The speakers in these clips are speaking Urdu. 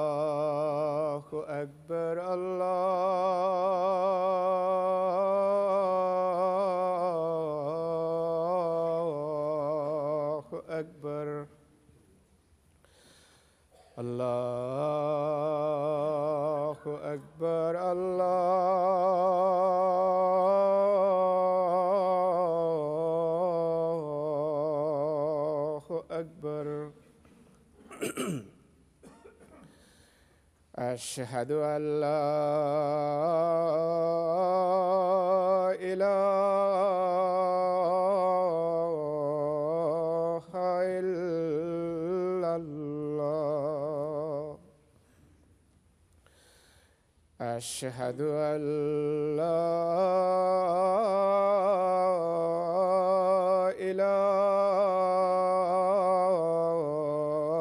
الله أكبر الله أكبر الله أكبر الله أكبر أشهد أن لا إله إلا الله أشهد أن لا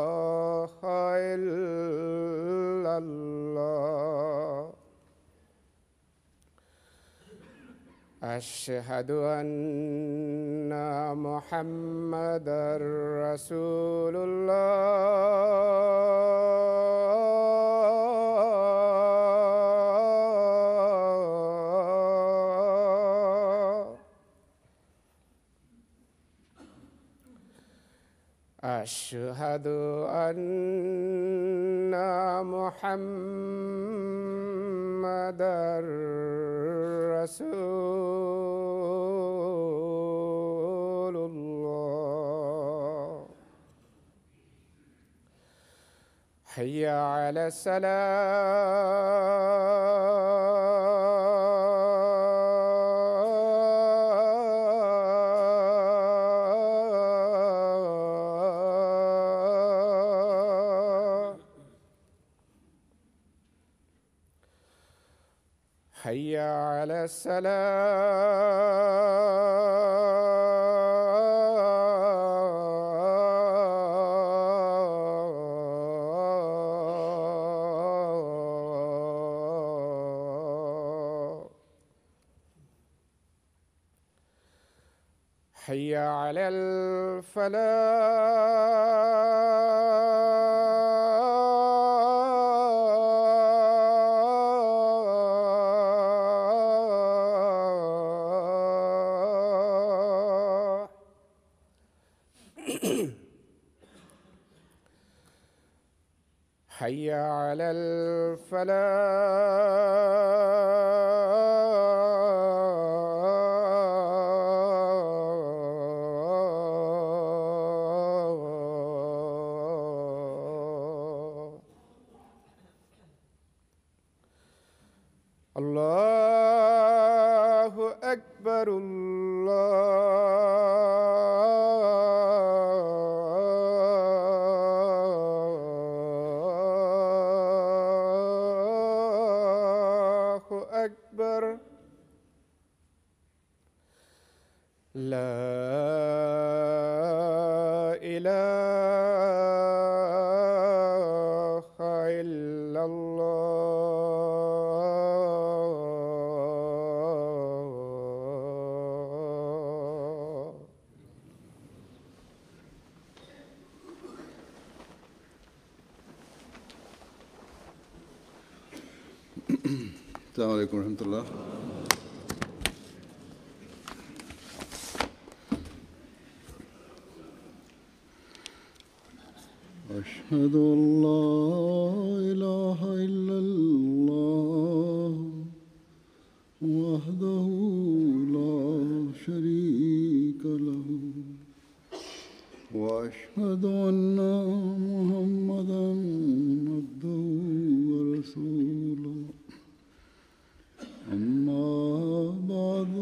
إله إلا الله أشهد أن محمدًا رسول الله أشهد أن محمدًا رسول الله حي على الصلاة حي على الصلاة حي على الفلاح حي على الفلاح الله أكبر الله أكبر لا إله إلا الله السلام عليكم ورحمة الله. أشهد أن لا إله إلا الله وحده لا شريك له وأشهد أن محمدًا عبده ورسوله أما بعد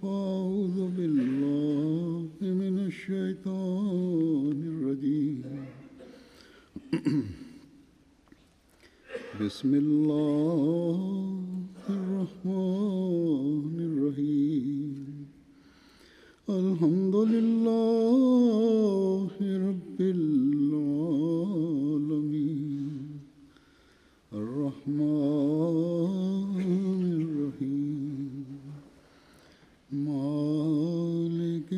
فأعوذ بالله من الشيطان الرجيم بسم الله الرحمن الرحيم الحمد لله رب العالمين الرحمن الرحيم مالك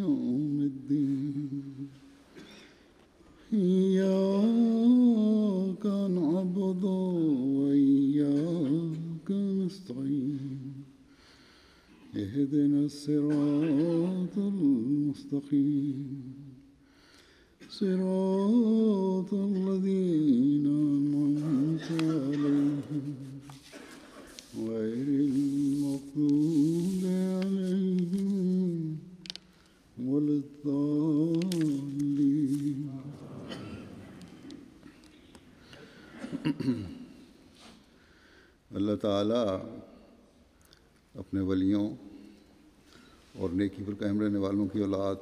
يوم الدين إياك وإياك نستعين اهدنا الصراط المستقيم صراط الذين أنعمت عليهم غير المغضوب عليهم ولا الضالين. اللہ تعالیٰ اپنے ولیوں اور نیکی پر قائم رہنے والوں کی اولاد،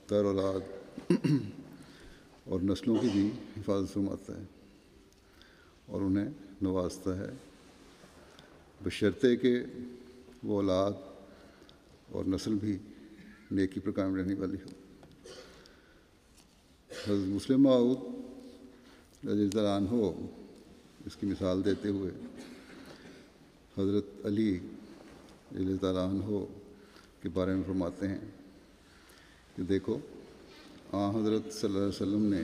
در اولاد اور نسلوں کی بھی حفاظت فرماتا ہے اور انہیں نوازتا ہے، بشرطے کہ وہ اولاد اور نسل بھی نیکی پر قائم رہنے والی ہو۔ حضرت مسلم موعود رضی اللہ عنہ اس کی مثال دیتے ہوئے حضرت علی رضی اللہ عنہ کے بارے میں فرماتے ہیں کہ دیکھو، حضرت صلی اللہ علیہ وسلم نے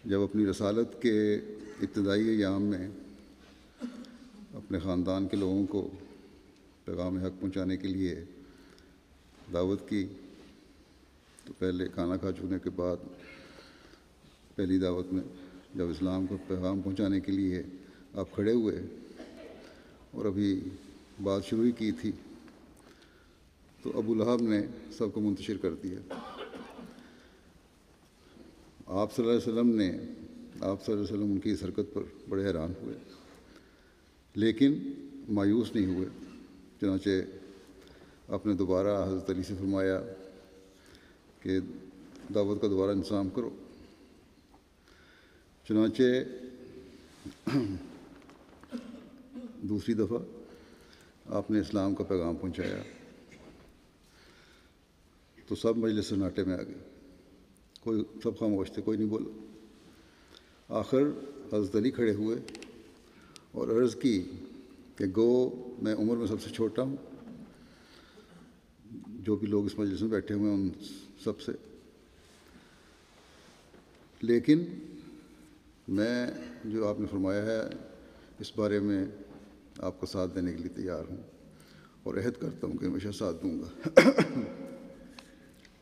جب اپنی رسالت کے ابتدائی ایام میں اپنے خاندان کے لوگوں کو پیغام حق پہنچانے کے لیے دعوت کی، تو پہلے کھانا کھا چکنے کے بعد پہلی دعوت میں جب اسلام کو پیغام پہنچانے کے لیے آپ کھڑے ہوئے اور ابھی بات شروع ہی کی تھی، تو ابو لہب نے سب کو منتشر کر دیا۔ آپ صلی اللہ علیہ وسلم ان کی اس حرکت پر بڑے حیران ہوئے، لیکن مایوس نہیں ہوئے، چنانچہ آپ نے دوبارہ حضرت علی سے فرمایا کہ دعوت کا دوبارہ انتظام کرو۔ چنانچہ دوسری دفعہ آپ نے اسلام کا پیغام پہنچایا تو سب مجلس سناٹے میں آ گئے، سب خاموش تھے، کوئی نہیں بولا۔ آخر حضرت علی کھڑے ہوئے اور عرض کی کہ گو میں عمر میں سب سے چھوٹا ہوں، جو بھی لوگ اس مجلس میں بیٹھے ہوئے ہیں ان سب سے، لیکن میں جو آپ نے فرمایا ہے اس بارے میں آپ کا ساتھ دینے کے لیے تیار ہوں اور عہد کرتا ہوں کہ ہمیشہ ساتھ دوں گا۔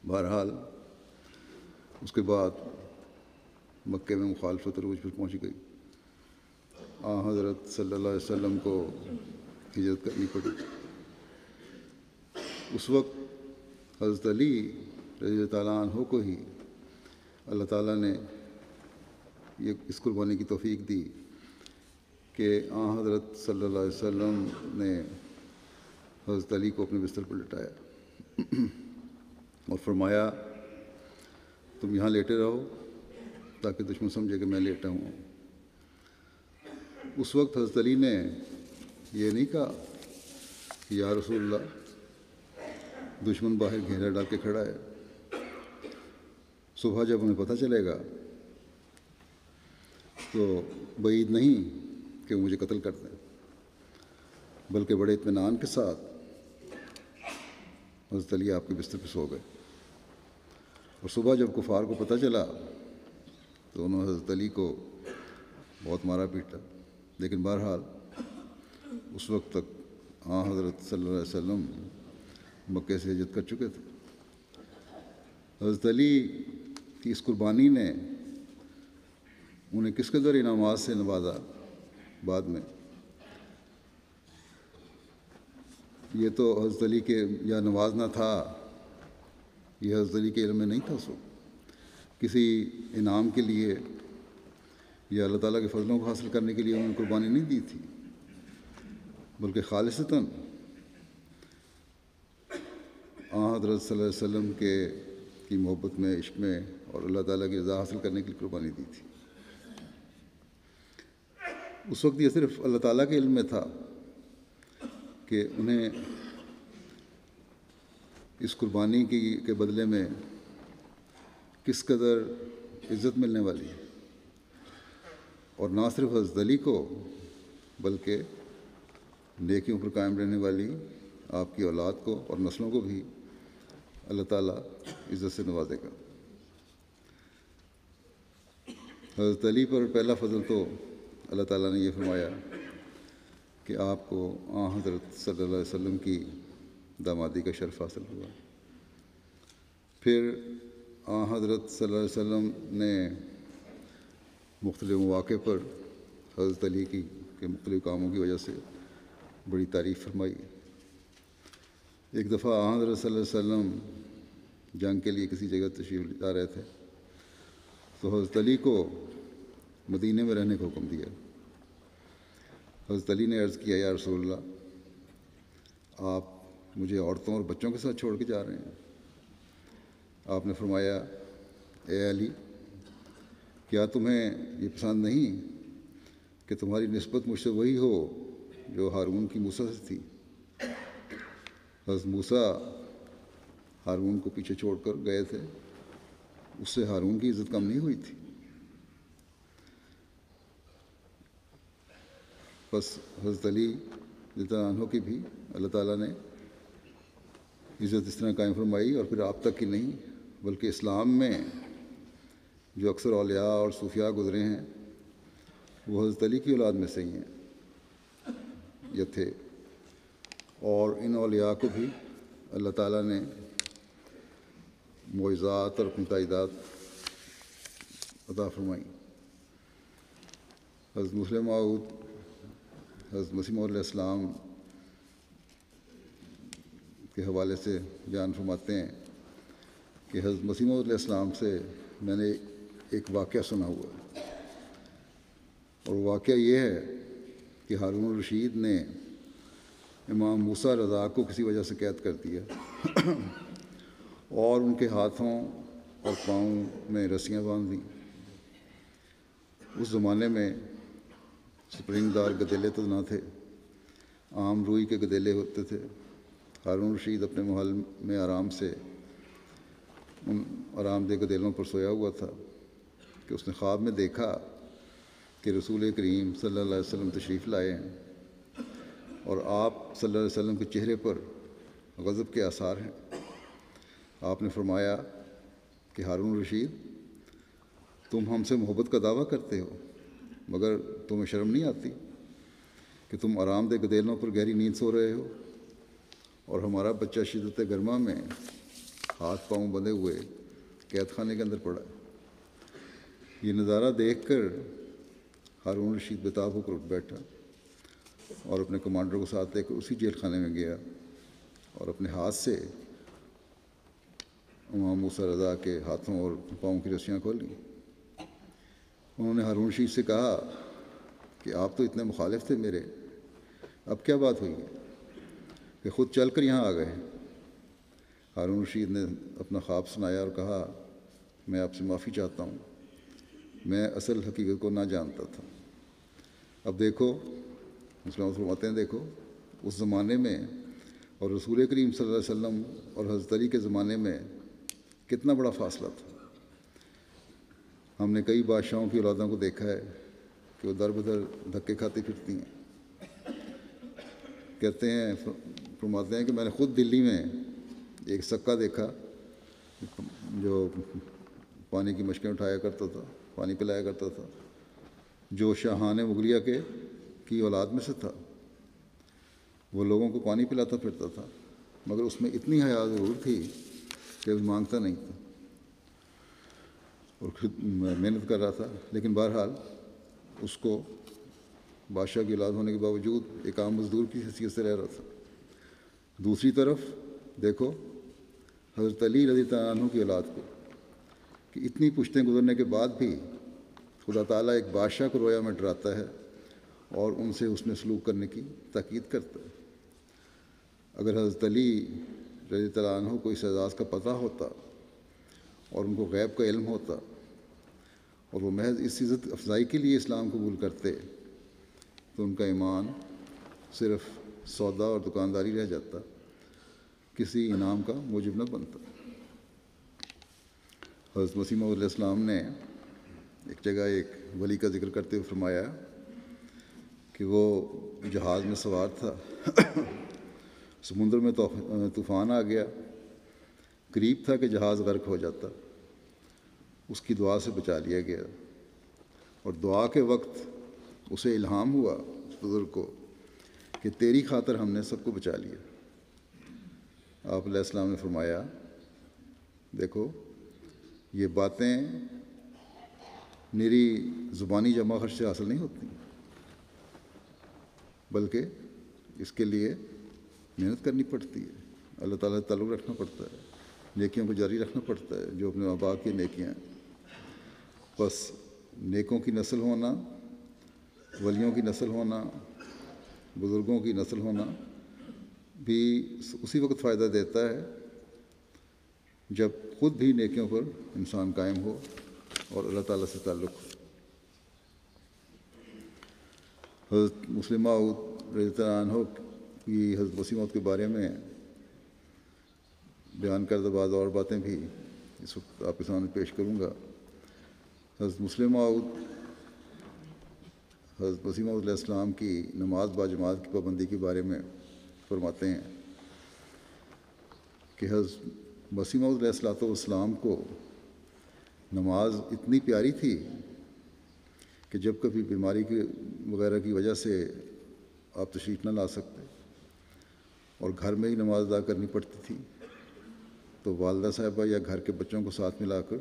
بہرحال اس کے بعد مکے میں مخالفت عروج پر پہنچ گئی، حضرت صلی اللہ علیہ وسلم کو ہجرت کرنی پڑی۔ اس وقت حضرت علی رضی اللہ عنہ کو ہی اللہ تعالیٰ نے یہ اس قربانی کی توفیق دی کہ حضرت صلی اللہ علیہ وسلم نے حضرت علی کو اپنے بستر پر لٹایا اور فرمایا تم یہاں لیٹے رہو تاکہ دشمن سمجھے کہ میں لیٹا ہوں۔ اس وقت حضرت علی نے یہ نہیں کہا کہ یا رسول اللہ دشمن باہر گھیرا ڈال کے کھڑا ہے، صبح جب انہیں پتہ چلے گا تو بعید نہیں کہ وہ مجھے قتل کر دیں، بلکہ بڑے اطمینان کے ساتھ حضرت علی آپ کے بستر پہ سو گئے۔ اور صبح جب کفار کو پتہ چلا تو انہوں نے حضرت علی کو بہت مارا پیٹا، لیکن بہرحال اس وقت تک حضرت صلی اللہ علیہ وسلم مکے سے ہجرت کر چکے تھے۔ حضرت علی کی اس قربانی نے انہیں کس قدر انعامات سے نوازا بعد میں، یہ تو حضرت علی کے یا نوازنا تھا، یہ حضرت علی کے علم میں نہیں تھا۔ سو کسی انعام کے لیے یا اللہ تعالیٰ کے فضلوں کو حاصل کرنے کے لیے انہوں نے قربانی نہیں دی تھی، بلکہ خالصتاً حضرت صلی اللہ علیہ وسلم کی محبت میں، عشق میں اور اللہ تعالیٰ کی رضا حاصل کرنے کے لیے قربانی دی تھی۔ اس وقت یہ صرف اللہ تعالیٰ کے علم میں تھا کہ انہیں اس قربانی کے بدلے میں کس قدر عزت ملنے والی ہے، اور نہ صرف حضرت علی کو بلکہ نیکیوں پر قائم رہنے والی آپ کی اولاد کو اور نسلوں کو بھی اللہ تعالیٰ عزت سے نوازے گا۔ حضرت علی پر پہلا فضل تو اللہ تعالیٰ نے یہ فرمایا کہ آپ کو حضرت صلی اللہ علیہ وسلم کی دامادی کا شرف حاصل ہوا۔ پھر حضرت صلی اللہ علیہ وسلم نے مختلف مواقع پر حضرت علی کے مختلف کاموں کی وجہ سے بڑی تعریف فرمائی۔ ایک دفعہ حضرت صلی اللہ علیہ وسلم جنگ کے لیے کسی جگہ تشریف لا رہے تھے تو حضرت علی کو مدینے میں رہنے کا حکم دیا۔ حضرت علی نے عرض کیا، یا رسول اللہ، آپ مجھے عورتوں اور بچوں کے ساتھ چھوڑ کے جا رہے ہیں؟ آپ نے فرمایا، اے علی، کیا تمہیں یہ پسند نہیں کہ تمہاری نسبت مجھ سے وہی ہو جو ہارون کی موسیٰ سے تھی؟ حضرت موسیٰ ہارون کو پیچھے چھوڑ کر گئے تھے، اس سے ہارون کی عزت کم نہیں ہوئی تھی۔ بس حضرت علی رضی اللہ عنہ کی بھی اللہ تعالیٰ نے عزت اس طرح قائم فرمائی، اور پھر آپ تک کی نہیں بلکہ اسلام میں جو اکثر اولیاء اور صوفیاء گزرے ہیں وہ حضرت علی کی اولاد میں سے ہی ہیں یا تھے، اور ان اولیاء کو بھی اللہ تعالیٰ نے معجزات اور اپنی تائیدات عطا فرمائیں۔ حضرت مسلم موعود حضرت مسیح موعود علیہ السلام کے حوالے سے بیان فرماتے ہیں کہ حضرت مسیح موعود علیہ السلام سے میں نے ایک واقعہ سنا ہوا ہے، اور واقعہ یہ ہے کہ ہارون الرشید نے امام موسیٰ رضا کو کسی وجہ سے قید کر دیا اور ان کے ہاتھوں اور پاؤں میں رسیاں باندھ دیں۔ اس زمانے میں سپرنگ دار گدیلے تو نہ تھے، عام روئی کے گدیلے ہوتے تھے۔ ہارون الرشید اپنے محل میں آرام سے ان آرام دہ گدیلوں پر سویا ہوا تھا کہ اس نے خواب میں دیکھا کہ رسول کریم صلی اللہ علیہ وسلم تشریف لائے ہیں اور آپ صلی اللہ علیہ وسلم کے چہرے پر غضب کے آثار ہیں۔ آپ نے فرمایا کہ ہارون الرشید، تم ہم سے محبت کا دعویٰ کرتے ہو مگر تمہیں شرم نہیں آتی کہ تم آرام دہ گدیلوں پر گہری نیند سو رہے ہو، اور ہمارا بچہ شدت گرما میں ہاتھ پاؤں بندھے ہوئے قید خانے کے اندر پڑا ہے۔ یہ نظارہ دیکھ کر ہارون الرشید بے تاب ہو کر اٹھ بیٹھا اور اپنے کمانڈر کو ساتھ لے کر اسی جیل خانے میں گیا اور اپنے ہاتھ سے امام موسیٰ رضا کے ہاتھوں اور پاؤں کی رسیاں کھولیں۔ انہوں نے ہارون الرشید سے کہا کہ آپ تو اتنے مخالف تھے میرے، اب کیا بات ہوئی ہے کہ خود چل کر یہاں آ گئے؟ ہارون الرشید نے اپنا خواب سنایا اور کہا، میں آپ سے معافی چاہتا ہوں، میں اصل حقیقت کو نہ جانتا تھا۔ اب دیکھو، مسلم فرماتے ہیں، دیکھو اس زمانے میں اور رسول کریم صلی اللہ علیہ وسلم اور حضرت علی کے زمانے میں کتنا بڑا فاصلہ تھا۔ ہم نے کئی بادشاہوں کی اولادوں کو دیکھا ہے کہ وہ در بدر دھکے کھاتی پھرتی ہیں۔ کہتے ہیں، فرماتے ہیں کہ میں نے خود دلی میں ایک سکہ دیکھا جو پانی کی مشکیں اٹھایا کرتا تھا، پانی پلایا کرتا تھا، جو شاہان مغلیہ کی اولاد میں سے تھا۔ وہ لوگوں کو پانی پلاتا پھرتا تھا مگر اس میں اتنی حیا ضرور تھی کہ وہ مانگتا نہیں تھا اور خود محنت کر رہا تھا، لیکن بہرحال اس کو بادشاہ کی اولاد ہونے کے باوجود ایک عام مزدور کی حیثیت سے رہ رہا تھا۔ دوسری طرف دیکھو حضرت علی رضی اللہ عنہ کی اولاد کو کہ اتنی پشتیں گزرنے کے بعد بھی خدا تعالیٰ ایک بادشاہ کو رویا میں ڈراتا ہے اور ان سے حسن سلوک کرنے کی تاکید کرتا ہے۔ اگر حضرت علی رضی اللہ عنہ کو اس اعزاز کا پتہ ہوتا اور ان کو غیب کا علم ہوتا اور وہ محض اس عزت افزائی کے لیے اسلام قبول کرتے تو ان کا ایمان صرف سودا اور دکانداری رہ جاتا، کسی انعام کا موجب نہ بنتا۔ حضرت مسیح موعود علیہ السلام نے ایک جگہ ایک ولی کا ذکر کرتے ہوئے فرمایا کہ وہ جہاز میں سوار تھا، سمندر میں طوفان آ گیا، قریب تھا کہ جہاز غرق ہو جاتا، اس کی دعا سے بچا لیا گیا، اور دعا کے وقت اسے الہام ہوا اس بزرگ کو کہ تیری خاطر ہم نے سب کو بچا لیا۔ آپ علیہ السلام نے فرمایا دیکھو یہ باتیں میری زبانی جمع خرچ سے حاصل نہیں ہوتی، بلکہ اس کے لیے محنت کرنی پڑتی ہے، اللہ تعالیٰ سے تعلق رکھنا پڑتا ہے، نیکیوں کو جاری رکھنا پڑتا ہے جو اپنے آبا کی نیکیاں ہیں۔ بس نیکوں کی نسل ہونا، ولیوں کی نسل ہونا، بزرگوں کی نسل ہونا بھی اسی وقت فائدہ دیتا ہے جب خود بھی نیکیوں پر انسان قائم ہو اور اللہ تعالیٰ سے تعلق ہو۔ حضرت مسلم موعود رضی اللہ عنہ کی حضرت مسیح موعود کے بارے میں بیان کردہ بعض اور باتیں بھی اس وقت آپ کے سامنے پیش کروں گا۔ حضرت مسلم موعود حضرت مسیح موعود علیہ السلام کی نماز باجماعت کی پابندی کے بارے میں فرماتے ہیں کہ حضرت مسیح موعود علیہ السلام کو نماز اتنی پیاری تھی کہ جب کبھی بیماری کی وغیرہ کی وجہ سے آپ تشریف نہ لا سکتے اور گھر میں ہی نماز ادا کرنی پڑتی تھی تو والدہ صاحبہ یا گھر کے بچوں کو ساتھ ملا کر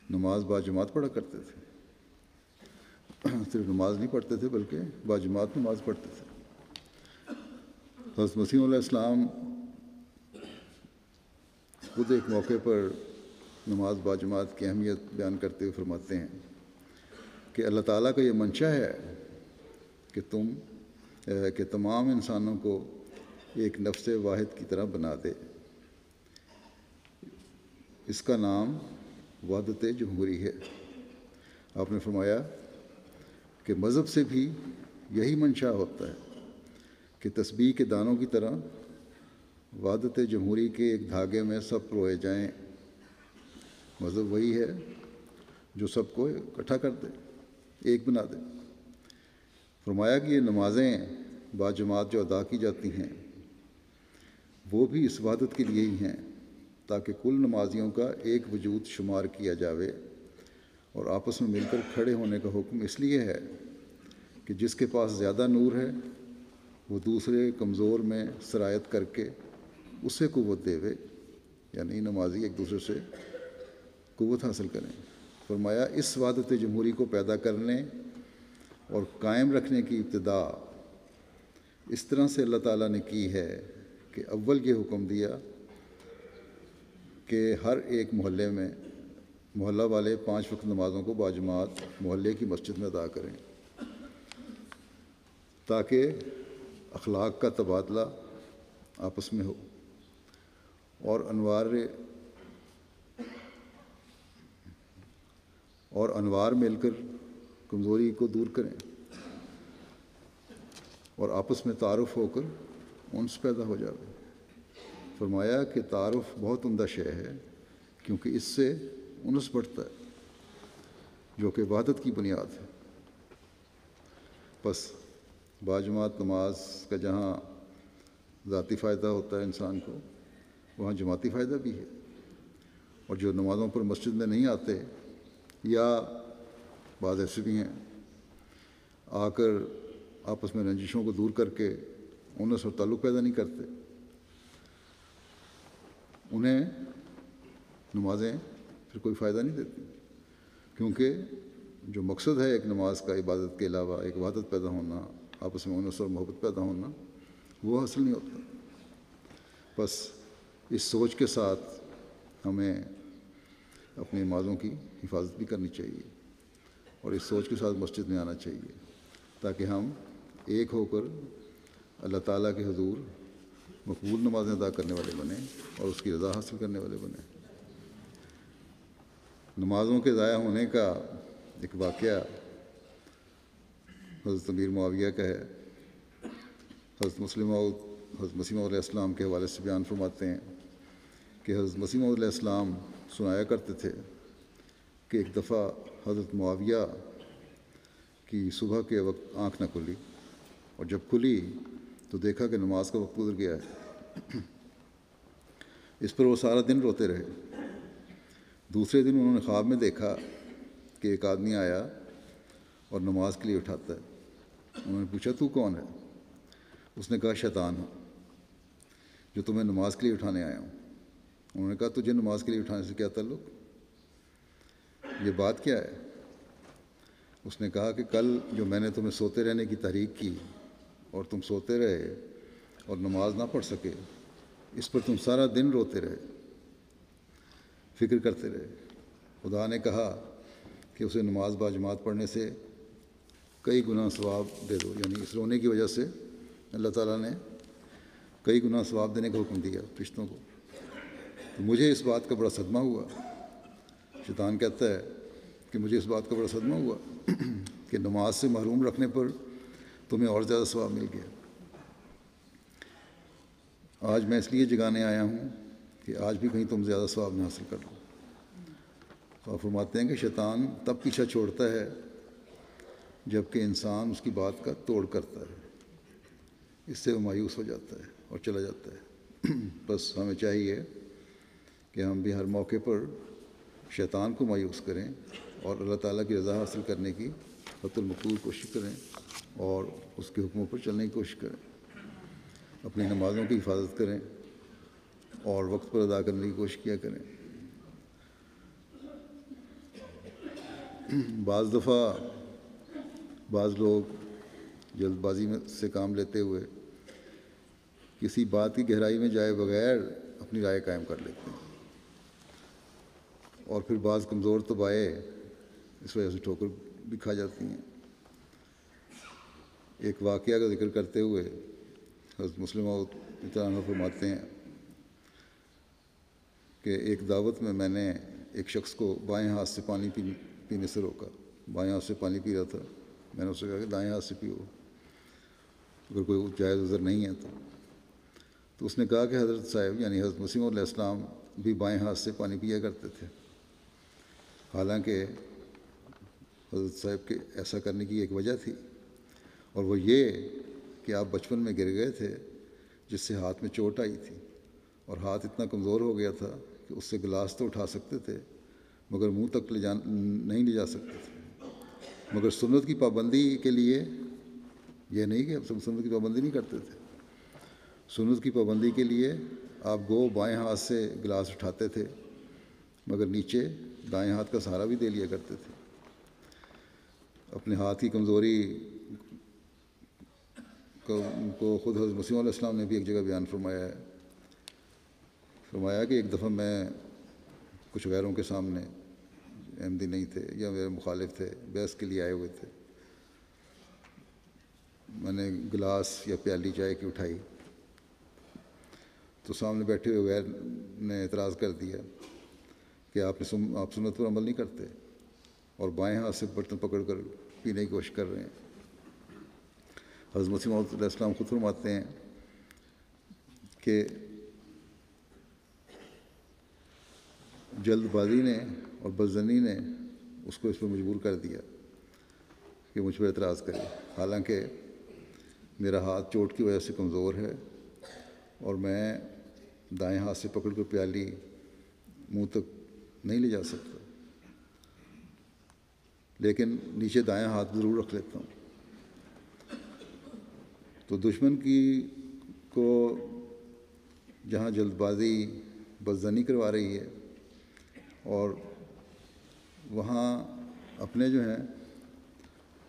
نماز باجماعت پڑھا کرتے تھے۔ صرف نماز نہیں پڑھتے تھے بلکہ باجماعت نماز پڑھتے تھے۔ حضرت مسیح علیہ السلام خود ایک موقع پر نماز باجماعت کی اہمیت بیان کرتے ہوئے فرماتے ہیں کہ اللہ تعالیٰ کا یہ منشا ہے کہ تمام انسانوں کو ایک نفس واحد کی طرح بنا دے۔ اس کا نام وحدت جمہوری ہے۔ آپ نے فرمایا کہ مذہب سے بھی یہی منشا ہوتا ہے کہ تسبیح کے دانوں کی طرح وحدت جمہوری کے ایک دھاگے میں سب پروئے جائیں۔ مذہب وہی ہے جو سب کو اکٹھا کر دے، ایک بنا دے۔ فرمایا کہ یہ نمازیں باجماعت جو ادا کی جاتی ہیں وہ بھی اس وحدت کے لیے ہی ہیں تاکہ کل نمازیوں کا ایک وجود شمار کیا جاوے، اور آپس میں مل کر کھڑے ہونے کا حکم اس لیے ہے کہ جس کے پاس زیادہ نور ہے وہ دوسرے کمزور میں سرایت کر کے اسے قوت دے، یعنی نمازی ایک دوسرے سے قوت حاصل کریں۔ فرمایا اس وحدت جمہوری کو پیدا کرنے اور قائم رکھنے کی ابتدا اس طرح سے اللہ تعالیٰ نے کی ہے کہ اول یہ حکم دیا کہ ہر ایک محلہ والے 5 وقت نمازوں کو باجماعت محلے کی مسجد میں ادا کریں تاکہ اخلاق کا تبادلہ آپس میں ہو اور انوار مل کر کمزوری کو دور کریں اور آپس میں تعارف ہو کر انس پیدا ہو جائے۔ فرمایا کہ تعارف بہت عمدہ شے ہے کیونکہ اس سے انس بڑھتا ہے جو کہ وحدت کی بنیاد ہے۔ بس باجماعت نماز کا جہاں ذاتی فائدہ ہوتا ہے انسان کو، وہاں جماعتی فائدہ بھی ہے، اور جو نمازوں پر مسجد میں نہیں آتے یا بعض ایسے بھی ہیں آ کر آپس میں رنجشوں کو دور کر کے انس اور تعلق پیدا نہیں کرتے، انہیں نمازیں پھر کوئی فائدہ نہیں دیتی، کیونکہ جو مقصد ہے ایک نماز کا عبادت کے علاوہ ایک وحدت پیدا ہونا، آپس میں انس اور محبت پیدا ہونا، وہ حاصل نہیں ہوتا۔ بس اس سوچ کے ساتھ ہمیں اپنی نمازوں کی حفاظت بھی کرنی چاہیے اور اس سوچ کے ساتھ مسجد میں آنا چاہیے تاکہ ہم ایک ہو کر اللہ تعالیٰ کے حضور مقبول نمازیں ادا کرنے والے بنیں اور اس کی رضا حاصل کرنے والے بنیں۔ نمازوں کے ضائع ہونے کا ایک واقعہ حضرت امیر معاویہ کا ہے۔ حضرت مسیح موعود علیہ السلام کے حوالے سے بیان فرماتے ہیں کہ حضرت مسیح موعود علیہ السلام سنایا کرتے تھے کہ ایک دفعہ حضرت معاویہ کی صبح کے وقت آنکھ نہ کھلی، اور جب کھلی تو دیکھا کہ نماز کا وقت گزر گیا ہے۔ اس پر وہ سارا دن روتے رہے۔ دوسرے دن انہوں نے خواب میں دیکھا کہ ایک آدمی آیا اور نماز کے لیے اٹھاتا ہے۔ انہوں نے پوچھا تو کون ہے؟ اس نے کہا شیطان ہوں جو تمہیں نماز کے لیے اٹھانے آیا ہوں۔ انہوں نے کہا تجھے نماز کے لیے اٹھانے سے کیا تعلق؟ یہ بات کیا ہے؟ اس نے کہا کہ کل جو میں نے تمہیں سوتے رہنے کی تحریک کی اور تم سوتے رہے اور نماز نہ پڑھ سکے، اس پر تم سارا دن روتے رہے، فکر کرتے رہے۔ خدا نے کہا کہ اسے نماز باجماعت پڑھنے سے کئی گنا ثواب دے دو، یعنی اس رونے کی وجہ سے اللہ تعالیٰ نے کئی گنا ثواب دینے کا حکم دیا فرشتوں کو۔ تو مجھے اس بات کا بڑا صدمہ ہوا، شیطان کہتا ہے کہ مجھے اس بات کا بڑا صدمہ ہوا کہ نماز سے محروم رکھنے پر تمہیں اور زیادہ ثواب مل گیا۔ آج میں اس لیے جگانے آیا ہوں کہ آج بھی کہیں تم زیادہ ثواب نہ حاصل کر لو۔ تو آپ فرماتے ہیں کہ شیطان تب پیچھا چھوڑتا ہے جب کہ انسان اس کی بات کا توڑ کرتا ہے، اس سے وہ مایوس ہو جاتا ہے اور چلا جاتا ہے۔ بس ہمیں چاہیے کہ ہم بھی ہر موقع پر شیطان کو مایوس کریں اور اللہ تعالیٰ کی رضا حاصل کرنے کی حت المقدور کوشش کریں اور اس کے حکموں پر چلنے کی کوشش کریں، اپنی نمازوں کی حفاظت کریں اور وقت پر ادا کرنے کی کوشش کیا کریں۔ بعض دفعہ بعض لوگ جلد بازی میں سے کام لیتے ہوئے کسی بات کی گہرائی میں جائے بغیر اپنی رائے قائم کر لیتے ہیں، اور پھر بعض کمزور طبائع اس وجہ سے ٹھوکر بھی کھا جاتی ہیں۔ ایک واقعہ کا ذکر کرتے ہوئے حضرت مسلم موعود عنہ فرماتے ہیں کہ ایک دعوت میں میں نے ایک شخص کو بائیں ہاتھ سے پانی پینے سے روکا۔ بائیں ہاتھ سے پانی پی رہا تھا، میں نے اس سے کہا کہ دائیں ہاتھ سے پیو اگر کوئی جائز عذر نہیں ہے تو اس نے کہا کہ حضرت صاحب یعنی حضرت مسیح علیہ السلام بھی بائیں ہاتھ سے پانی پیا کرتے تھے، حالانکہ حضرت صاحب کے ایسا کرنے کی ایک وجہ تھی، اور وہ یہ کہ آپ بچپن میں گر گئے تھے جس سے ہاتھ میں چوٹ آئی تھی، اور ہاتھ اتنا کمزور ہو گیا تھا کہ اس سے گلاس تو اٹھا سکتے تھے مگر منہ تک نہیں لے جا سکتے تھے۔ مگر سنت کی پابندی کے لیے یہ نہیں کہ اب سنت کی پابندی نہیں کرتے تھے، سنت کی پابندی کے لیے آپ گو بائیں ہاتھ سے گلاس اٹھاتے تھے مگر نیچے دائیں ہاتھ کا سہارا بھی دے لیا کرتے تھے۔ اپنے ہاتھ کی کمزوری کو خود حضرت مسیح علیہ السلام نے بھی ایک جگہ بیان فرمایا ہے۔ فرمایا کہ ایک دفعہ میں کچھ غیروں کے سامنے احمدی نہیں تھے یا میرے مخالف تھے، بحث کے لیے آئے ہوئے تھے، میں نے گلاس یا پیالی چائے کی اٹھائی تو سامنے بیٹھے ہوئے غیر نے اعتراض کر دیا کہ آپ سنت پر عمل نہیں کرتے اور بائیں ہاتھ سے برتن پکڑ کر پینے کی کوشش کر رہے ہیں۔ حضرت مسیح موعود علیہ السلام خود فرماتے ہیں کہ جلد بازی نے اور بدظنی نے اس کو اس پر مجبور کر دیا کہ مجھ پر اعتراض کرے، حالانکہ میرا ہاتھ چوٹ کی وجہ سے کمزور ہے اور میں دائیں ہاتھ سے پکڑ کر پیالی منہ تک نہیں لے جا سکتا، لیکن نیچے دائیں ہاتھ ضرور رکھ لیتا ہوں۔ تو دشمن کو جہاں جلد بازی بدظنی کروا رہی ہے اور وہاں اپنے جو ہیں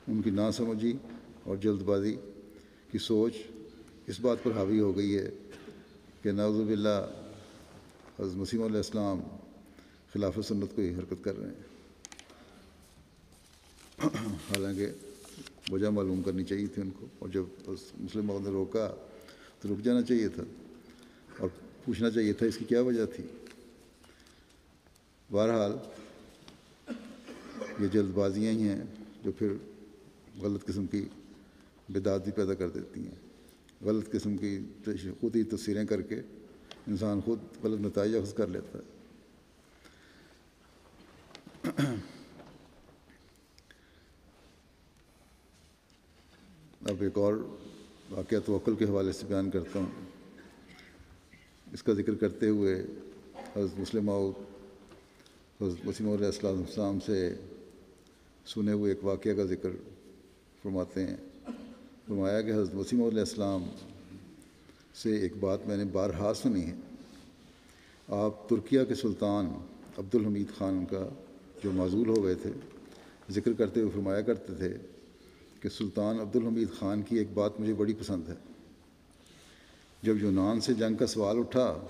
ان کی ناسمجھی اور جلد بازی کی سوچ اس بات پر حاوی ہو گئی ہے کہ نعوذ باللہ حضرت مسیح علیہ السلام خلاف سنت کو ہی حرکت کر رہے ہیں، حالانکہ وجہ معلوم کرنی چاہیے تھی ان کو، اور جب مسلم موعود نے روکا تو رک جانا چاہیے تھا اور پوچھنا چاہیے تھا اس کی کیا وجہ تھی۔ بہرحال یہ جلد بازیاں ہی ہیں جو پھر غلط قسم کی بدعات بھی پیدا کر دیتی ہیں، غلط قسم کی خود ہی تفسیریں کر کے انسان خود غلط نتائج اخذ کر لیتا ہے۔ اب ایک اور واقعہ توکل کے حوالے سے بیان کرتا ہوں۔ اس کا ذکر کرتے ہوئے حضرت مسلم موعود حضرت مسیح علیہ السلام سے سنے ہوئے ایک واقعہ کا ذکر فرماتے ہیں. فرمایا کہ حضرت مسیح موعود علیہ السلام سے ایک بات میں نے بارہا سنی ہے. آپ ترکیہ کے سلطان عبدالحمید خان کا جو معزول ہو گئے تھے ذکر کرتے ہوئے فرمایا کرتے تھے کہ سلطان عبدالحمید خان کی ایک بات مجھے بڑی پسند ہے. جب یونان سے جنگ کا سوال اٹھا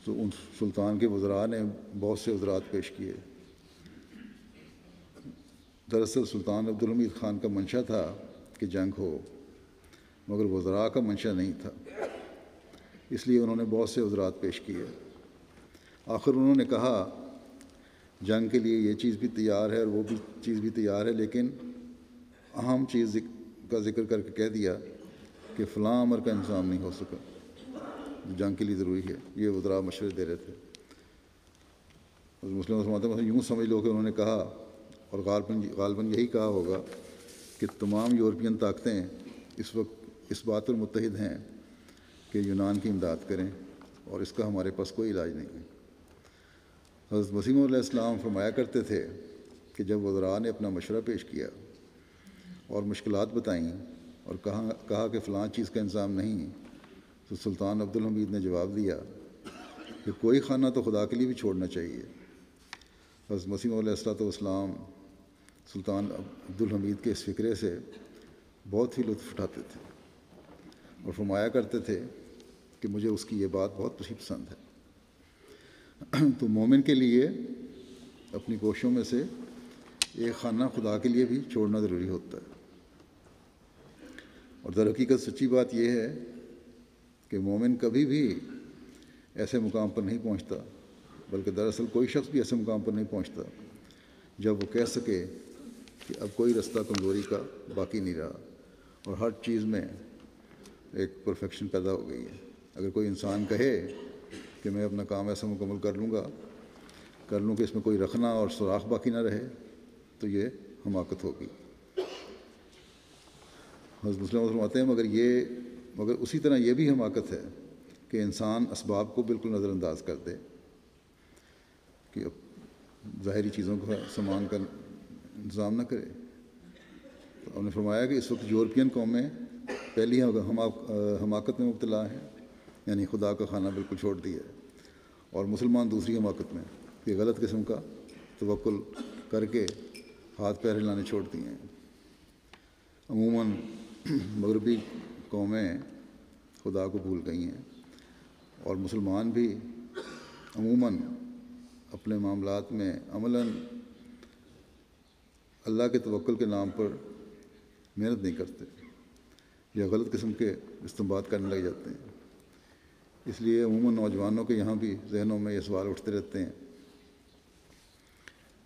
تو ان سلطان کے وزراء نے بہت سے عذرات پیش کیے. دراصل سلطان عبدالحمید خان کا منشا تھا کہ جنگ ہو، مگر وزراء کا منشا نہیں تھا، اس لیے انہوں نے بہت سے عذرات پیش کیے. آخر انہوں نے کہا جنگ کے لیے یہ چیز بھی تیار ہے اور وہ بھی چیز بھی تیار ہے، لیکن اہم چیز کا ذکر کر کے کہہ دیا کہ فلاں امر کا انتظام نہیں ہو سکا جو جنگ کے لیے ضروری ہے. یہ وزراء مشورے دے رہے تھے. مسلم مثلا یوں سمجھ لو کہ انہوں نے کہا، اور غالباً یہی کہا ہوگا کہ تمام یورپین طاقتیں اس وقت اس بات پر متحد ہیں کہ یونان کی امداد کریں، اور اس کا ہمارے پاس کوئی علاج نہیں ہے. حضرت مسیح موعود علیہ السلام فرمایا کرتے تھے کہ جب وزراء نے اپنا مشورہ پیش کیا اور مشکلات بتائیں اور کہا کہ فلاں چیز کا انتظام نہیں، تو سلطان عبدالحمید نے جواب دیا کہ کوئی خانہ تو خدا کے لیے بھی چھوڑنا چاہیے. حضرت مسیح موعود علیہ السلام سلطان عبدالحمید کے اس فکرے سے بہت ہی لطف اٹھاتے تھے اور فرمایا کرتے تھے کہ مجھے اس کی یہ بات بہت ہی پسند ہے. تو مومن کے لیے اپنی کوششوں میں سے ایک خانہ خدا کے لیے بھی چھوڑنا ضروری ہوتا ہے. اور در حقیقت سچی بات یہ ہے کہ مومن کبھی بھی ایسے مقام پر نہیں پہنچتا، بلکہ دراصل کوئی شخص بھی ایسے مقام پر نہیں پہنچتا جب وہ کہہ سکے کہ اب کوئی رستہ کمزوری کا باقی نہیں رہا اور ہر چیز میں ایک پرفیکشن پیدا ہو گئی ہے. اگر کوئی انسان کہے کہ میں اپنا کام ایسا مکمل کر لوں کہ اس میں کوئی رکھنا اور سوراخ باقی نہ رہے، تو یہ حماقت ہوگی. حضرت مسلم فرماتے ہیں مگر اسی طرح یہ بھی حماقت ہے کہ انسان اسباب کو بالکل نظر انداز کر دے، کہ ظاہری چیزوں کا سامان کا انتظام نہ کرے. تو ہم نے فرمایا کہ اس وقت یورپین قومیں پہلی حماقت میں مبتلا ہیں، یعنی خدا کا خانہ بالکل چھوڑ دیا ہے، اور مسلمان دوسری حماقت میں کہ غلط قسم کا توکل کر کے ہاتھ پیر ہلانے چھوڑ دیے ہیں. عموماً مغربی قومیں خدا کو بھول گئی ہیں، اور مسلمان بھی عموماً اپنے معاملات میں عملاً اللہ کے توکل کے نام پر محنت نہیں کرتے یا غلط قسم کے استنباط کرنے لگ جاتے ہیں. اس لیے عموماً نوجوانوں کے یہاں بھی ذہنوں میں یہ سوال اٹھتے رہتے ہیں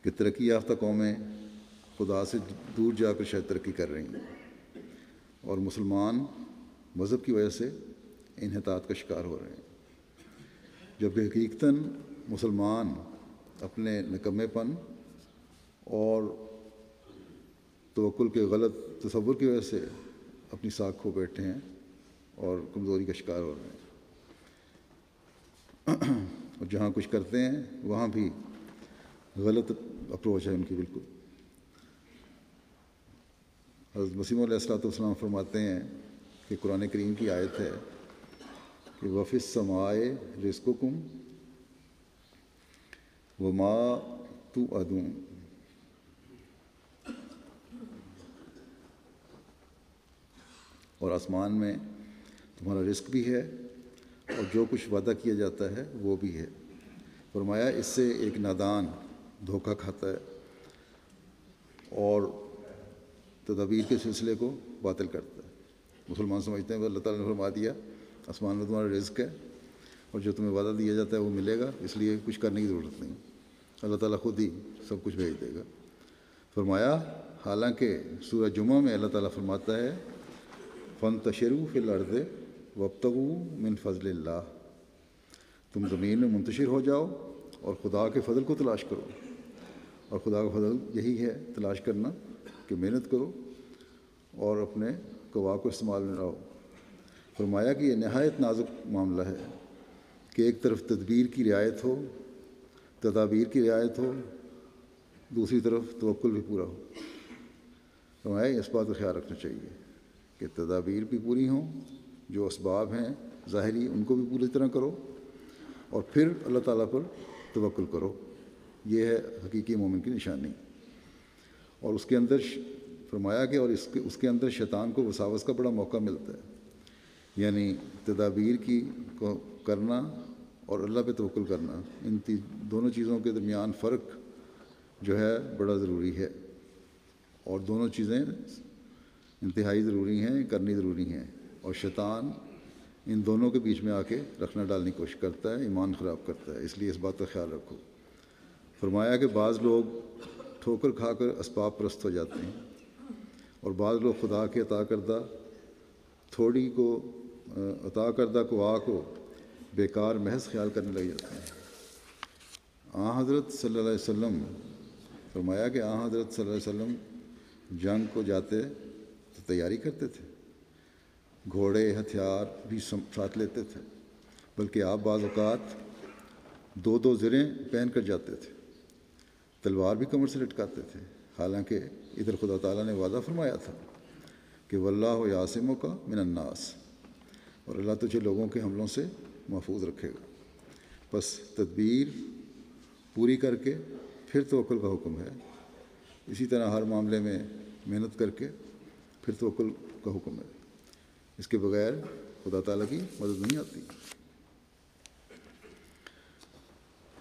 کہ ترقی یافتہ قومیں خدا سے دور جا کر شاید ترقی کر رہی ہیں، اور مسلمان مذہب کی وجہ سے انحطاط کا شکار ہو رہے ہیں، جبکہ حقیقتاً مسلمان اپنے نکمے پن اور توکل کے غلط تصور کی وجہ سے اپنی ساکھ کھو بیٹھے ہیں اور کمزوری کا شکار ہو رہے ہیں. اور جہاں کچھ کرتے ہیں وہاں بھی غلط اپروچ ہے ان کی بالکل. حضرت مسیح علیہ السلام فرماتے ہیں کہ قرآن کریم کی آیت ہے کہ وَفِي السَّمَاءِ رِزْقُكُمْ وَمَا تُوعَدُونَ، اور آسمان میں تمہارا رزق بھی ہے اور جو کچھ وعدہ کیا جاتا ہے وہ بھی ہے. فرمایا اس سے ایک نادان دھوکہ کھاتا ہے اور تدابیر کے سلسلے کو باطل کرتا ہے. مسلمان سمجھتے ہیں کہ اللہ تعالیٰ نے فرما دیا آسمان میں تمہارا رزق ہے اور جو تمہیں وعدہ دیا جاتا ہے وہ ملے گا، اس لیے کچھ کرنے کی ضرورت نہیں، اللہ تعالیٰ خود ہی سب کچھ بھیج دے گا. فرمایا حالانکہ سورہ جمعہ میں اللہ تعالیٰ فرماتا ہے فَانْتَشِرُوا فِي الْأَرْضِ وَابْتَغُوا مِنْ فَضْلِ اللَّهِ، تم زمین میں منتشر ہو جاؤ اور خدا کے فضل کو تلاش کرو. اور خدا کا فضل یہی ہے تلاش کرنا کہ محنت کرو اور اپنے قوا کو استعمال میں لاؤ. فرمایا کہ یہ نہایت نازک معاملہ ہے کہ ایک طرف تدابیر کی رعایت ہو دوسری طرف توکل بھی پورا ہو۔ فرمایا اس بات کا خیال رکھنا چاہیے کہ تدابیر بھی پوری ہوں، جو اسباب ہیں ظاہری ان کو بھی پوری طرح کرو، اور پھر اللہ تعالیٰ پر توکل کرو۔ یہ ہے حقیقی مومن کی نشانی۔ اور اس کے اندر فرمایا کہ اور اس کے اندر شیطان کو وساوس کا بڑا موقع ملتا ہے، یعنی تدابیر کی کو کرنا اور اللہ پہ توکل کرنا، ان دونوں چیزوں کے درمیان فرق جو ہے بڑا ضروری ہے، اور دونوں چیزیں انتہائی ضروری ہیں، کرنی ضروری ہیں، اور شیطان ان دونوں کے بیچ میں آ کے رکھنا ڈالنے کی کوشش کرتا ہے، ایمان خراب کرتا ہے، اس لیے اس بات کا خیال رکھو۔ فرمایا کہ بعض لوگ ٹھوکر کھا کر اسباب پرست ہو جاتے ہیں، اور بعض لوگ خدا کے عطا کردہ قوا کو بیکار محض خیال کرنے لگ جاتے ہیں۔ حضرت صلی اللہ علیہ وسلم فرمایا کہ حضرت صلی اللہ علیہ وسلم جنگ کو جاتے تو تیاری کرتے تھے، گھوڑے ہتھیار بھی ساتھ لیتے تھے، بلکہ آپ بعض اوقات 2 زریں پہن کر جاتے تھے، تلوار بھی کمر سے لٹکاتے تھے، حالانکہ ادھر خدا تعالیٰ نے وعدہ فرمایا تھا کہ واللہ یعصمک من الناس، اور اللہ تجھے لوگوں کے حملوں سے محفوظ رکھے گا۔ بس تدبیر پوری کر کے پھر توکل کا حکم ہے، اسی طرح ہر معاملے میں محنت کر کے پھر توکل کا حکم ہے، اس کے بغیر خدا تعالیٰ کی مدد نہیں آتی۔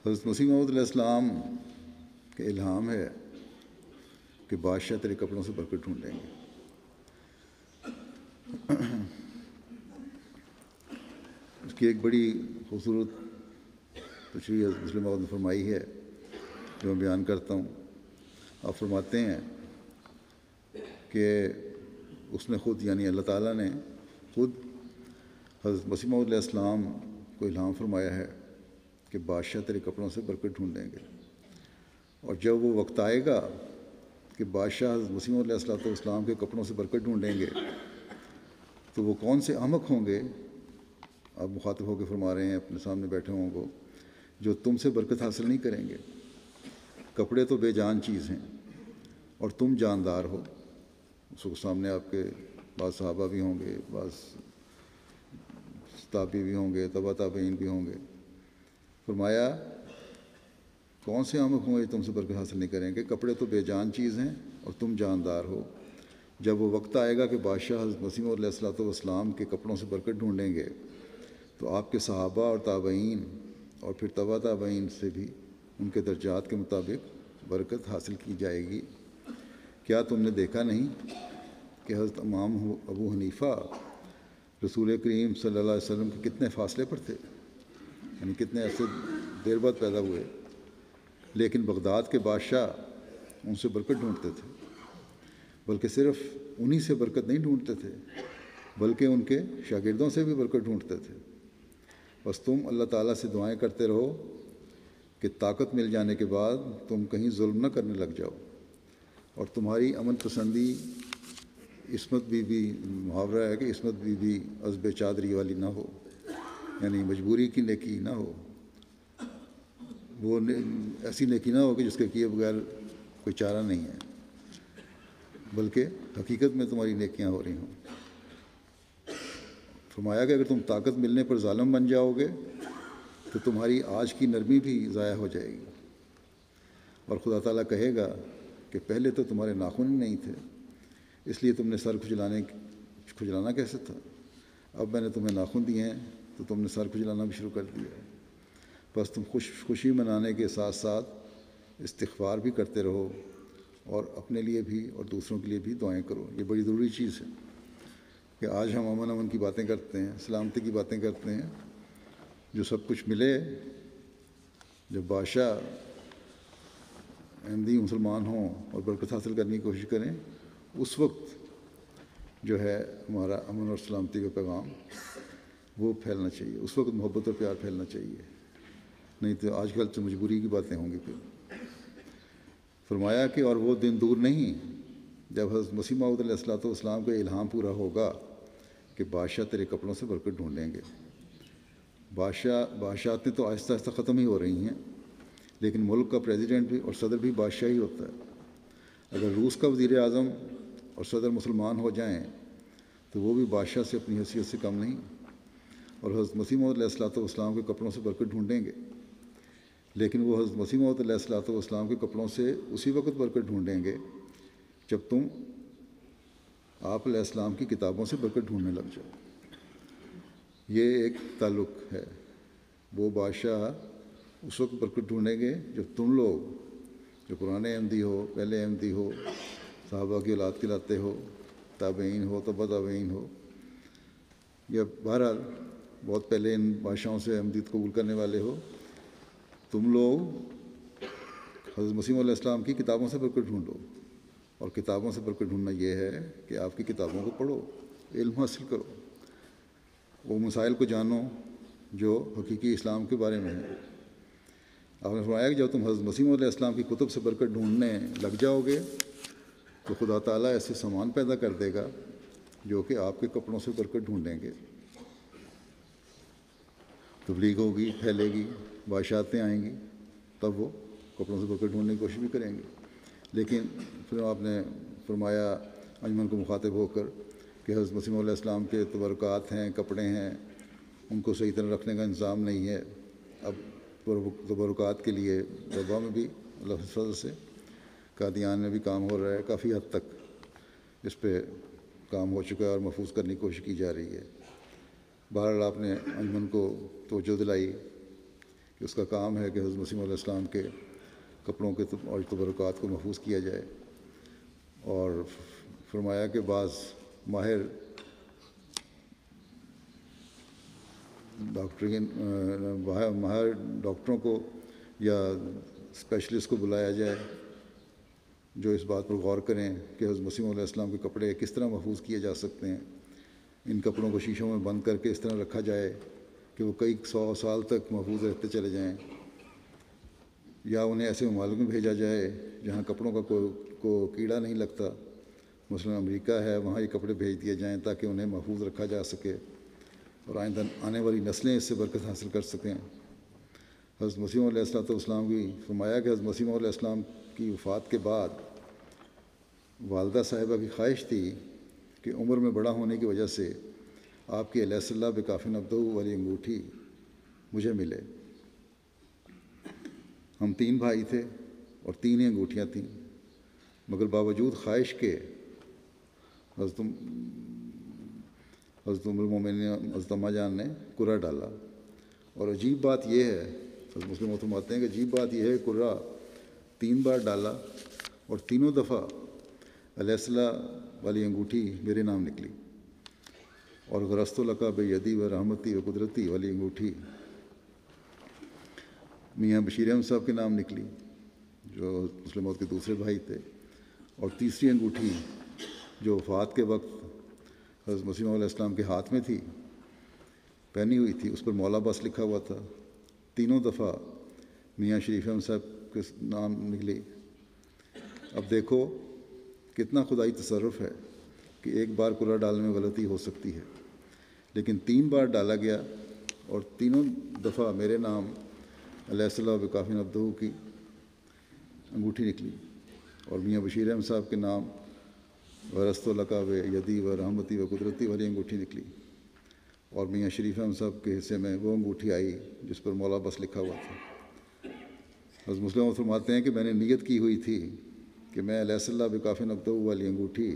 حضرت مسیح موعود علیہ السلام کے الہام ہے کہ بادشاہ تیرے کپڑوں سے برکت ڈھونڈیں گے۔ اس کی ایک بڑی خوبصورت تشریح حضرت مسلم موعود نے فرمائی ہے جو میں بیان کرتا ہوں۔ آپ فرماتے ہیں کہ اس نے خود، یعنی اللہ تعالیٰ نے خود حضرت مسیح موعود علیہ السلام کو الہام فرمایا ہے کہ بادشاہ تیرے کپڑوں سے برکت ڈھونڈیں گے، اور جب وہ وقت آئے گا کہ بادشاہ حضرت مسیح موعود علیہ السلام کے کپڑوں سے برکت ڈھونڈیں گے تو وہ کون سے احمق ہوں گے، آپ مخاطب ہو کے فرما رہے ہیں اپنے سامنے بیٹھے ہوں کو، جو تم سے برکت حاصل نہیں کریں گے۔ کپڑے تو بے جان چیز ہیں اور تم جاندار ہو۔ اس کو سامنے آپ کے بعض صحابہ بھی ہوں گے، بعض تابعی بھی ہوں گے، تبع تابعین بھی ہوں گے۔ فرمایا کون سے احمق ہوں گے تم سے برکت حاصل نہیں کریں گے، کپڑے تو بے جان چیز ہیں اور تم جاندار ہو۔ جب وہ وقت آئے گا کہ بادشاہ حضرت مسیح موعود علیہ السلام کے کپڑوں سے برکت ڈھونڈیں گے تو آپ کے صحابہ اور تابعین اور پھر تبع تابعین سے بھی ان کے درجات کے مطابق برکت حاصل کی جائے گی۔ کیا تم نے دیکھا نہیں کہ حضرت امام ابو حنیفہ رسول کریم صلی اللہ علیہ وسلم کے کتنے فاصلے پر تھے، یعنی کتنے عرصے دیر بعد پیدا ہوئے، لیکن بغداد کے بادشاہ ان سے برکت ڈھونڈتے تھے، بلکہ صرف انہی سے برکت نہیں ڈھونڈتے تھے بلکہ ان کے شاگردوں سے بھی برکت ڈھونڈتے تھے۔ بس تم اللہ تعالیٰ سے دعائیں کرتے رہو کہ طاقت مل جانے کے بعد تم کہیں ظلم نہ کرنے لگ جاؤ، اور تمہاری امن پسندی عصمت بی محاورہ ہے کہ عصمت بی عزب چادری والی نہ ہو، یعنی مجبوری کی نیکی نہ ہو، وہ ایسی نیکی نہ ہو کہ جس کے کیے بغیر کوئی چارہ نہیں ہے، بلکہ حقیقت میں تمہاری نیکیاں ہو رہی ہوں۔ فرمایا کہ اگر تم طاقت ملنے پر ظالم بن جاؤ گے تو تمہاری آج کی نرمی بھی ضائع ہو جائے گی، اور خدا تعالیٰ کہے گا کہ پہلے تو تمہارے ناخن ہی نہیں تھے، اس لیے تم نے سر کھجلانا کیسے تھا، اب میں نے تمہیں ناخن دیے ہیں تو تم نے سر کھجلانا بھی شروع کر دیا ہے۔ بس تم خوشی منانے کے ساتھ ساتھ استغفار بھی کرتے رہو، اور اپنے لیے بھی اور دوسروں کے لیے بھی دعائیں کرو۔ یہ بڑی ضروری چیز ہے کہ آج ہم امن کی باتیں کرتے ہیں، سلامتی کی باتیں کرتے ہیں، جو سب کچھ ملے جب بادشاہ احمدی مسلمان ہوں اور برکت حاصل کرنے کی کوشش کریں، اس وقت جو ہے ہمارا امن اور سلامتی کا پیغام وہ پھیلنا چاہیے، اس وقت محبت اور پیار پھیلنا چاہیے، نہیں تو آج کل تو مجبوری کی باتیں ہوں گی۔ پھر فرمایا کہ اور وہ دن دور نہیں جب حضرت مسیح موعود علیہ السلام کا الہام پورا ہوگا کہ بادشاہ تیرے کپڑوں سے برکت ڈھونڈیں گے۔ بادشاہتیں تو آہستہ آہستہ ختم ہی ہو رہی ہیں، لیکن ملک کا پریزیڈنٹ بھی اور صدر بھی بادشاہ ہی ہوتا ہے۔ اگر روس کا وزیر اعظم اور صدر مسلمان ہو جائیں تو وہ بھی بادشاہ سے اپنی حیثیت سے کم نہیں، اور حضرت مسیح موعود علیہ الصلوۃ والسلام کے کپڑوں سے برکت ڈھونڈیں گے، لیکن وہ حضرت مسیح موعود علیہ الصلوۃ والسلام کے کپڑوں سے اسی وقت برکت ڈھونڈیں گے جب تم آپ علیہ السلام کی کتابوں سے برکت ڈھونڈنے لگ جاؤ۔ یہ ایک تعلق ہے۔ وہ بادشاہ اس وقت برکت ڈھونڈیں گے جب تم لوگ جو پرانے احمدی ہو، پہلے احمدی ہو، صحابہ کی اولاد کہلاتے ہو، تابعین ہو، تبع تابعین ہو، یا بہرحال بہت پہلے ان بادشاہوں سے احمدیت قبول کرنے والے ہو، تم لوگ حضرت مسیح علیہ السلام کی کتابوں سے برکت ڈھونڈو۔ اور کتابوں سے برکت ڈھونڈنا یہ ہے کہ آپ کی کتابوں کو پڑھو، علم حاصل کرو، وہ مسائل کو جانو جو حقیقی اسلام کے بارے میں ہیں۔ آپ نے فرمایا کہ جب تم حضرت مسیح علیہ السلام کی کتب سے برکت ڈھونڈنے لگ جاؤ گے تو خدا تعالیٰ ایسے سامان پیدا کر دے گا جو کہ آپ کے کپڑوں سے برکت ڈھونڈیں گے۔ تبلیغ ہوگی، پھیلے گی، بادشاہتیں آئیں گی، تب وہ کپڑوں سے برکت ڈھونڈنے کی کوشش بھی کریں گے۔ لیکن پھر آپ نے فرمایا انجمن کو مخاطب ہو کر کہ حضرت مسیح علیہ السلام کے تبرکات ہیں، کپڑے ہیں، ان کو صحیح طرح رکھنے کا انتظام نہیں ہے۔ اب تبرکات کے لیے ربا میں بھی اللہ کے فضل سے قادیان میں بھی کام ہو رہا ہے، کافی حد تک اس پہ کام ہو چکا ہے اور محفوظ کرنے کی کوشش کی جا رہی ہے۔ بہرحال آپ نے انجمن کو توجہ دلائی کہ اس کا کام ہے کہ حضرت مسیح علیہ السلام کے کپڑوں کے اور تبرکات کو محفوظ کیا جائے، اور فرمایا کہ بعض ماہر ڈاکٹروں کو یا اسپیشلسٹ کو بلایا جائے جو اس بات پر غور کریں کہ حضرت مسیح علیہ السلام کے کپڑے کس طرح محفوظ کیے جا سکتے ہیں۔ ان کپڑوں کو شیشوں میں بند کر کے اس طرح رکھا جائے کہ وہ کئی 100 سال تک محفوظ رہتے چلے جائیں، یا انہیں ایسے ممالک میں بھیجا جائے جہاں کپڑوں کا کو کیڑا نہیں لگتا، مثلاً امریکہ ہے، وہاں یہ کپڑے بھیج دیے جائیں تاکہ انہیں محفوظ رکھا جا سکے اور آئندہ آنے والی نسلیں اس سے برکت حاصل کر سکیں۔ حضرت مسیح علیہ السلام کی فرمایا کہ حضرت مسیح علیہ السلام کی وفات کے بعد والدہ صاحبہ کی خواہش تھی کہ عمر میں بڑا ہونے کی وجہ سے آپ کی علیہ السلام بکافٍ عبدہ والی انگوٹھی مجھے ملے۔ ہم 3 بھائی تھے اور 3 ہی انگوٹھیاں تھیں، مگر باوجود خواہش کے حضرت ام المومنین حضرت اماں جان نے کرہ ڈالا۔ اور عجیب بات یہ ہے، حضرت مسلم فرماتے ہیں کہ عجیب بات یہ ہے، کرہ 3 بار ڈالا اور تینوں دفعہ علیہ السلام والی انگوٹھی میرے نام نکلی، اور غرست لک بیدی و رحمتی و قدرتی والی انگوٹھی میاں بشیر احمد صاحب کے نام نکلی جو مسلم موت کے دوسرے بھائی تھے، اور تیسری انگوٹھی جو وفات کے وقت حضرت مسیح علیہ السلام کے ہاتھ میں تھی، پہنی ہوئی تھی، اس پر مولا بس لکھا ہوا تھا، تینوں دفعہ میاں شریف احمد صاحب کے نام نکلی۔ اب دیکھو کتنا خدائی تصرف ہے کہ ایک بار کرہ ڈالنے میں غلطی ہو سکتی ہے، لیکن 3 بار ڈالا گیا اور تینوں دفعہ میرے نام علیہ السلام بکافٍ عبدہ کی انگوٹھی نکلی، اور میاں بشیر احمد صاحب کے نام ورثت لک بیدی و رحمتی و قدرتی والی انگوٹھی نکلی، اور میاں شریف احمد صاحب کے حصے میں وہ انگوٹھی آئی جس پر مولا بس لکھا ہوا تھا۔ حضرت مسلم فرماتے ہیں کہ میں نے نیت کی ہوئی تھی کہ میں علیہ السلام بکافٍ عبدہ والی انگوٹھی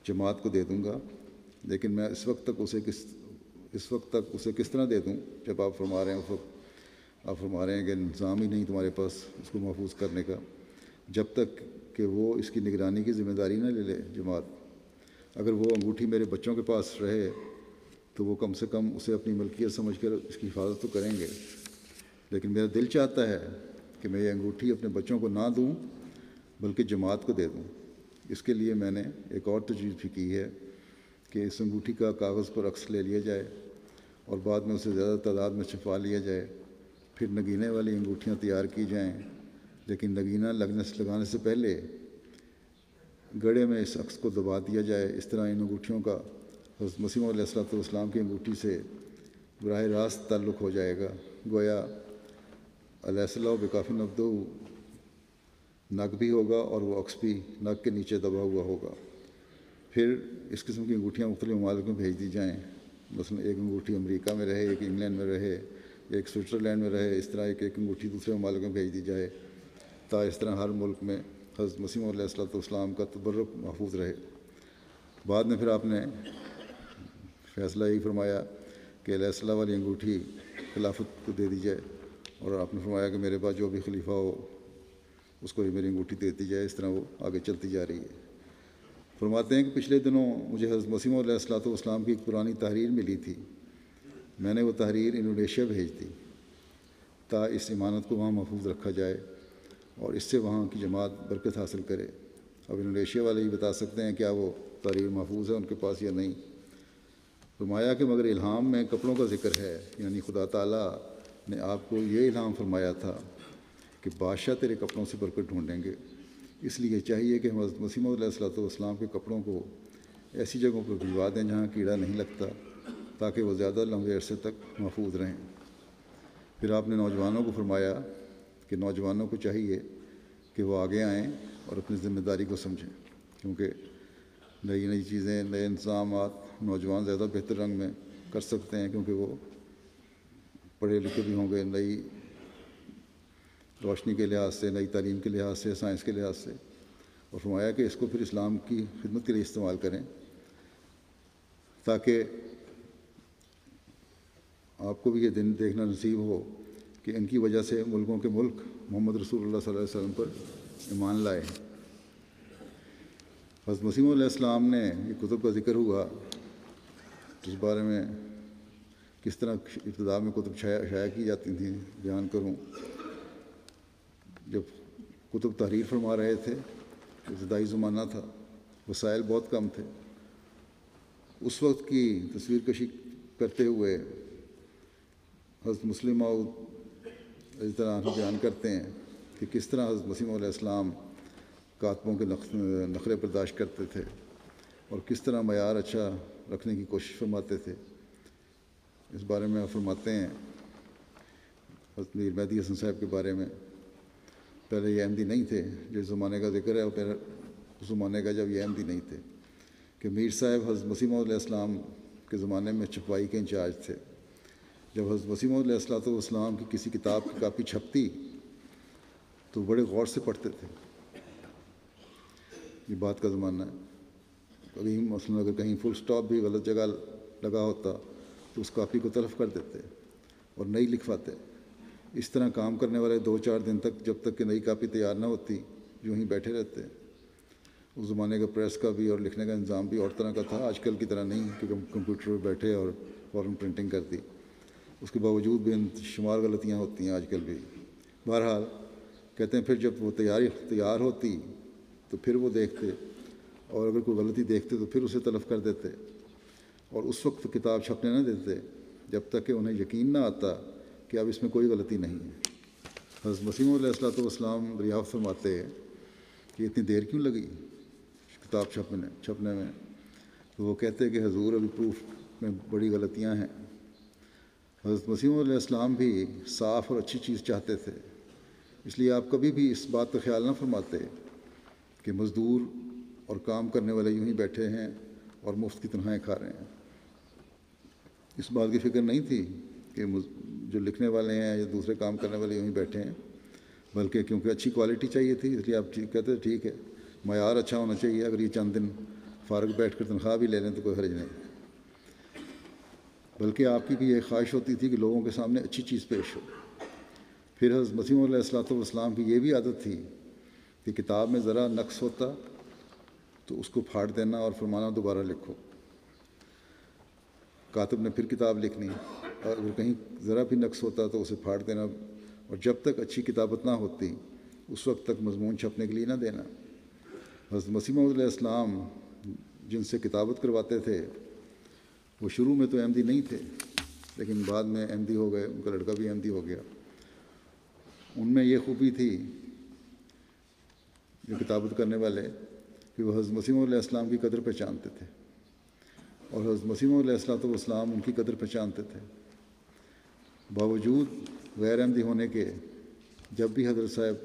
جماعت کو دے دوں گا، لیکن میں اس وقت تک اسے کس طرح دے دوں جب آپ فرما رہے ہیں، اس وقت آپ فرما رہے ہیں کہ انتظام ہی نہیں تمہارے پاس اس کو محفوظ کرنے کا، جب تک کہ وہ اس کی نگرانی کی ذمہ داری نہ لے لے جماعت۔ اگر وہ انگوٹھی میرے بچوں کے پاس رہے تو وہ کم سے کم اسے اپنی ملکیت سمجھ کر اس کی حفاظت تو کریں گے، لیکن میرا دل چاہتا ہے کہ میں یہ انگوٹھی اپنے بچوں کو نہ دوں بلکہ جماعت کو دے دوں۔ اس کے لیے میں نے ایک اور تجویز بھی کی ہے کہ اس انگوٹھی کا کاغذ پر عکس لے لیا جائے اور بعد میں اسے زیادہ تعداد میں چھپا لیا جائے، پھر نگینے والی انگوٹھیاں تیار کی جائیں، لیکن نگینہ لگانے سے پہلے گڑے میں اس عکس کو دبا دیا جائے۔ اس طرح ان انگوٹھیوں کا حضرت مسیح علیہ السلام کی انگوٹھی سے براہ راست تعلق ہو جائے گا، گویا علیہ السلام بکافی نبدو نگ بھی ہوگا اور وہ عکس بھی نگ کے نیچے دبا ہوا ہوگا۔ پھر اس قسم کی انگوٹھیاں مختلف ممالک میں بھیج دی جائیں، مثلا ایک انگوٹھی امریکہ میں رہے، ایک انگلینڈ میں رہے، ایک سوئٹزرلینڈ میں رہے، اس طرح ایک انگوٹھی دوسرے ممالک میں بھیج دی جائے، اس طرح ہر ملک میں حضرت مسیح علیہ السلام کا تبرک محفوظ رہے۔ بعد میں پھر آپ نے فیصلہ یہی فرمایا کہ علیہ السلام والی انگوٹھی خلافت کو دے دی جائے، اور آپ نے فرمایا کہ میرے پاس جو بھی خلیفہ ہو اس کو یہ میری انگوٹھی دیتی جائے۔ اس طرح وہ آگے چلتی جا رہی ہے۔ فرماتے ہیں کہ پچھلے دنوں مجھے حضرت مسیح علیہ السلام کی ایک پرانی تحریر ملی تھی، میں نے وہ تحریر انڈونیشیا بھیج دی تاکہ اس امانت کو وہاں محفوظ رکھا جائے اور اس سے وہاں کی جماعت برکت حاصل کرے۔ اب انڈونیشیا والے ہی بتا سکتے ہیں کیا وہ تحریر محفوظ ہے ان کے پاس یا نہیں۔ فرمایا کہ مگر الہام میں کپڑوں کا ذکر ہے، یعنی خدا تعالیٰ نے آپ کو یہ الہام فرمایا تھا کہ بادشاہ تیرے کپڑوں سے برکت ڈھونڈیں گے، اس لیے چاہیے کہ ہم حضرت مسیح علیہ السلام کے کپڑوں کو ایسی جگہوں پر بھجوا دیں جہاں کیڑا نہیں لگتا تاکہ وہ زیادہ لمبے عرصے تک محفوظ رہیں۔ پھر آپ نے نوجوانوں کو فرمایا کہ نوجوانوں کو چاہیے کہ وہ آگے آئیں اور اپنی ذمہ داری کو سمجھیں، کیونکہ نئی نئی چیزیں، نئے انتظامات نوجوان زیادہ بہتر رنگ میں کر سکتے ہیں، کیونکہ وہ پڑھے لکھے بھی ہوں گے، نئی روشنی کے لحاظ سے، نئی تعلیم کے لحاظ سے، سائنس کے لحاظ سے۔ اور فرمایا کہ اس کو پھر اسلام کی خدمت کے لیے استعمال کریں تاکہ آپ کو بھی یہ دن دیکھنا نصیب ہو کہ ان کی وجہ سے ملکوں کے ملک محمد رسول اللہ صلی اللہ علیہ وسلم پر ایمان لائے۔ حضرت مسیح علیہ السلام نے یہ کتب کا ذکر ہوا، اس بارے میں کس طرح ابتدا میں کتب شائع کی جاتی تھیں بیان کروں۔ جب کتب تحریر فرما رہے تھے، ابتدائی زمانہ تھا، وسائل بہت کم تھے، اس وقت کی تصویر کشی کرتے ہوئے حضرت مسلم موعود اس طرح بیان کرتے ہیں کہ کس طرح حضرت مسیح علیہ السلام کاتبوں کے نخرے برداشت کرتے تھے اور کس طرح معیار اچھا رکھنے کی کوشش فرماتے تھے۔ اس بارے میں آپ فرماتے ہیں حضرت میر مہدی حسن صاحب کے بارے میں، پہلے یہ احمدی نہیں تھے، جس زمانے کا ذکر ہے اور پھر اس زمانے کا جب یہ احمدی نہیں تھے، کہ میر صاحب حضرت مسیح علیہ السلام کے زمانے میں چھپائی کے انچارج تھے۔ جب حضرت مسیح علیہ السلام کی کسی کتاب کی کاپی چھپتی تو بڑے غور سے پڑھتے تھے۔ یہ بات کا زمانہ ہے، کبھی مثلاً اگر کہیں فل سٹاپ بھی غلط جگہ لگا ہوتا تو اس کاپی کو تلف کر دیتے اور نئی لکھواتے۔ اس طرح کام کرنے والے 2-4 دن تک، جب تک کہ نئی کاپی تیار نہ ہوتی، یوں ہی بیٹھے رہتے۔ اس زمانے کا پریس کا بھی اور لکھنے کا نظام بھی اور طرح کا تھا، آج کل کی طرح نہیں کہ کمپیوٹر پہ بیٹھے اور فوراً پرنٹنگ کر دی۔ اس کے باوجود بھی شمار غلطیاں ہوتی ہیں آج کل بھی۔ بہرحال کہتے ہیں پھر جب وہ تیار ہوتی تو پھر وہ دیکھتے، اور اگر کوئی غلطی دیکھتے تو پھر اسے تلف کر دیتے، اور اس وقت کتاب چھپنے نہ دیتے جب تک کہ انہیں یقین نہ آتا کہ اب اس میں کوئی غلطی نہیں ہے۔ حضرت مسیح علیہ السلام دریافت فرماتے کہ اتنی دیر کیوں لگی کتاب چھپنے میں؟ تو وہ کہتے کہ حضور ابھی پروف میں بڑی غلطیاں ہیں۔ حضرت مسیح علیہ السلام بھی صاف اور اچھی چیز چاہتے تھے، اس لیے آپ کبھی بھی اس بات کا خیال نہ فرماتے کہ مزدور اور کام کرنے والے یوں ہی بیٹھے ہیں اور مفت کی تنخواہیں کھا رہے ہیں۔ اس بات کی فکر نہیں تھی کہ جو لکھنے والے ہیں یا دوسرے کام کرنے والے یوں ہی بیٹھے ہیں، بلکہ کیونکہ اچھی کوالٹی چاہیے تھی، اس لیے آپ کہتے ٹھیک ہے، معیار اچھا ہونا چاہیے، اگر یہ چند دن فارغ بیٹھ کر تنخواہ بھی لے لیں تو کوئی حرج نہیں۔ بلکہ آپ کی بھی یہ خواہش ہوتی تھی کہ لوگوں کے سامنے اچھی چیز پیش ہو۔ پھر حضرت مسیح علیہ السلام کی یہ بھی عادت تھی کہ کتاب میں ذرا نقص ہوتا تو اس کو پھاڑ دینا اور فرمانا دوبارہ لکھو۔ کاتب نے پھر کتاب لکھنی، اور اگر کہیں ذرا بھی نقص ہوتا تو اسے پھاڑ دینا، اور جب تک اچھی کتابت نہ ہوتی اس وقت تک مضمون چھپنے کے لیے نہ دینا۔ حضرت مسیح علیہ السلام جن سے کتابت کرواتے تھے وہ شروع میں تو احمدی نہیں تھے، لیکن بعد میں احمدی ہو گئے، ان کا لڑکا بھی احمدی ہو گیا۔ ان میں یہ خوبی تھی جو کتابت کرنے والے کہ وہ حضرت مسیح علیہ السلام کی قدر پہچانتے تھے، اور حضرت مسیح علیہ السلام ان کی قدر پہچانتے تھے، باوجود غیر احمدی ہونے کے جب بھی حضرت صاحب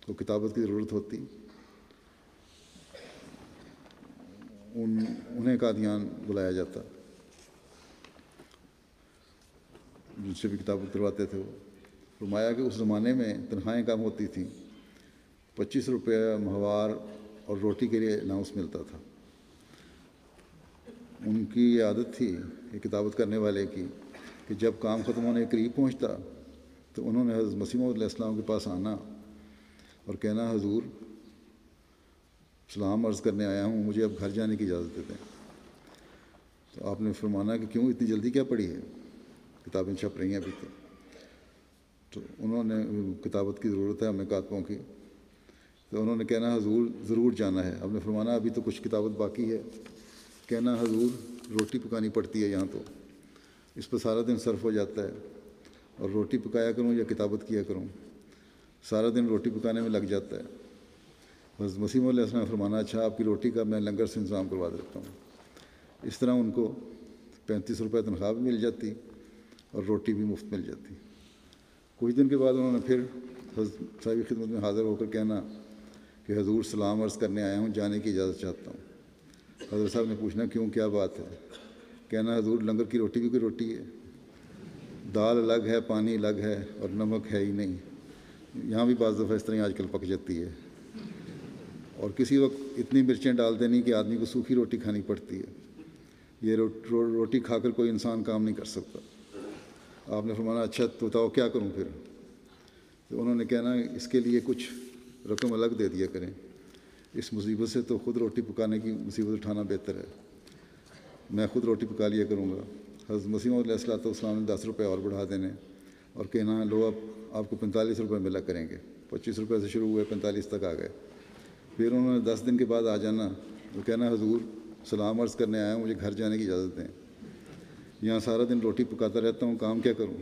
کو کتابت کی ضرورت ہوتی انہیں قادیان بلایا جاتا، جن سے بھی کتابت کرواتے تھے وہ۔ فرمایا کہ اس زمانے میں تنخواہیں کم ہوتی تھیں، 25 روپے ماہوار اور روٹی کے لیے الاؤنس ملتا تھا۔ ان کی یہ عادت تھی کہ کتابت کرنے والے کی کہ جب کام ختم ہونے کے قریب پہنچتا تو انہوں نے حضرت مسیح موعود علیہ السلام کے پاس آنا اور کہنا، حضور سلام عرض کرنے آیا ہوں، مجھے اب گھر جانے کی اجازت دے دیں۔ تو آپ نے فرمانا کہ کیوں اتنی جلدی کیا پڑی ہے، کتابیں چھپ رہی ہیں ابھی تو انہوں نے کتابت کی ضرورت ہے ہمیں کاتبوں کی، تو انہوں نے کہنا حضور ضرور جانا ہے۔ آپ نے فرمانا ابھی تو کچھ کتابت باقی ہے۔ کہنا حضور روٹی پکانی پڑتی ہے یہاں، تو اس پر سارا دن صرف ہو جاتا ہے، اور روٹی پکایا کروں یا کتابت کیا کروں، سارا دن روٹی پکانے میں لگ جاتا ہے۔ حضرت مسیح موعود علیہ السلام نے فرمانا، اچھا آپ کی روٹی کا میں لنگر سے انتظام کروا دیتا ہوں۔ اس طرح ان کو 35 روپے تنخواہ بھی مل جاتی اور روٹی بھی مفت مل جاتی۔ کچھ دن کے بعد انہوں نے پھر حضرت صاحب کی خدمت میں حاضر ہو کر کہنا کہ حضور سلام عرض کرنے آیا ہوں، جانے کی اجازت چاہتا ہوں۔ حضرت صاحب نے پوچھنا کیوں، کیا بات ہے؟ کہنا حضور لنگر کی روٹی بھی کوئی روٹی ہے، دال الگ ہے، پانی الگ ہے، اور نمک ہے ہی نہیں۔ یہاں بھی بعض دفعہ اس طرح آج کل پک جاتی ہے، اور کسی وقت اتنی مرچیں ڈال دینی کہ آدمی کو سوکھی روٹی کھانی پڑتی ہے۔ یہ روٹی کھا کر کوئی انسان کام نہیں کر سکتا۔ آپ نے فرمانا اچھا تو بتاؤ کیا کروں پھر؟ تو انہوں نے کہنا اس کے لیے کچھ رقم الگ دے دیا کریں، اس مصیبت سے تو خود روٹی پکانے کی مصیبت اٹھانا بہتر ہے، میں خود روٹی پکا لیا کروں گا۔ حضرت مسیح موعود علیہ السلام نے 10 روپے اور بڑھا دینے اور کہنا لو اب آپ کو 45 روپے ملا کریں گے۔ 25 روپے سے شروع ہوئے، 45 تک آ گئے۔ پھر انہوں نے 10 دن کے بعد آ جانا اور کہنا حضور سلام عرض کرنے آیا ہوں، مجھے گھر جانے کی اجازت دیں، یہاں سارا دن روٹی پکاتا رہتا ہوں، کام کیا کروں؟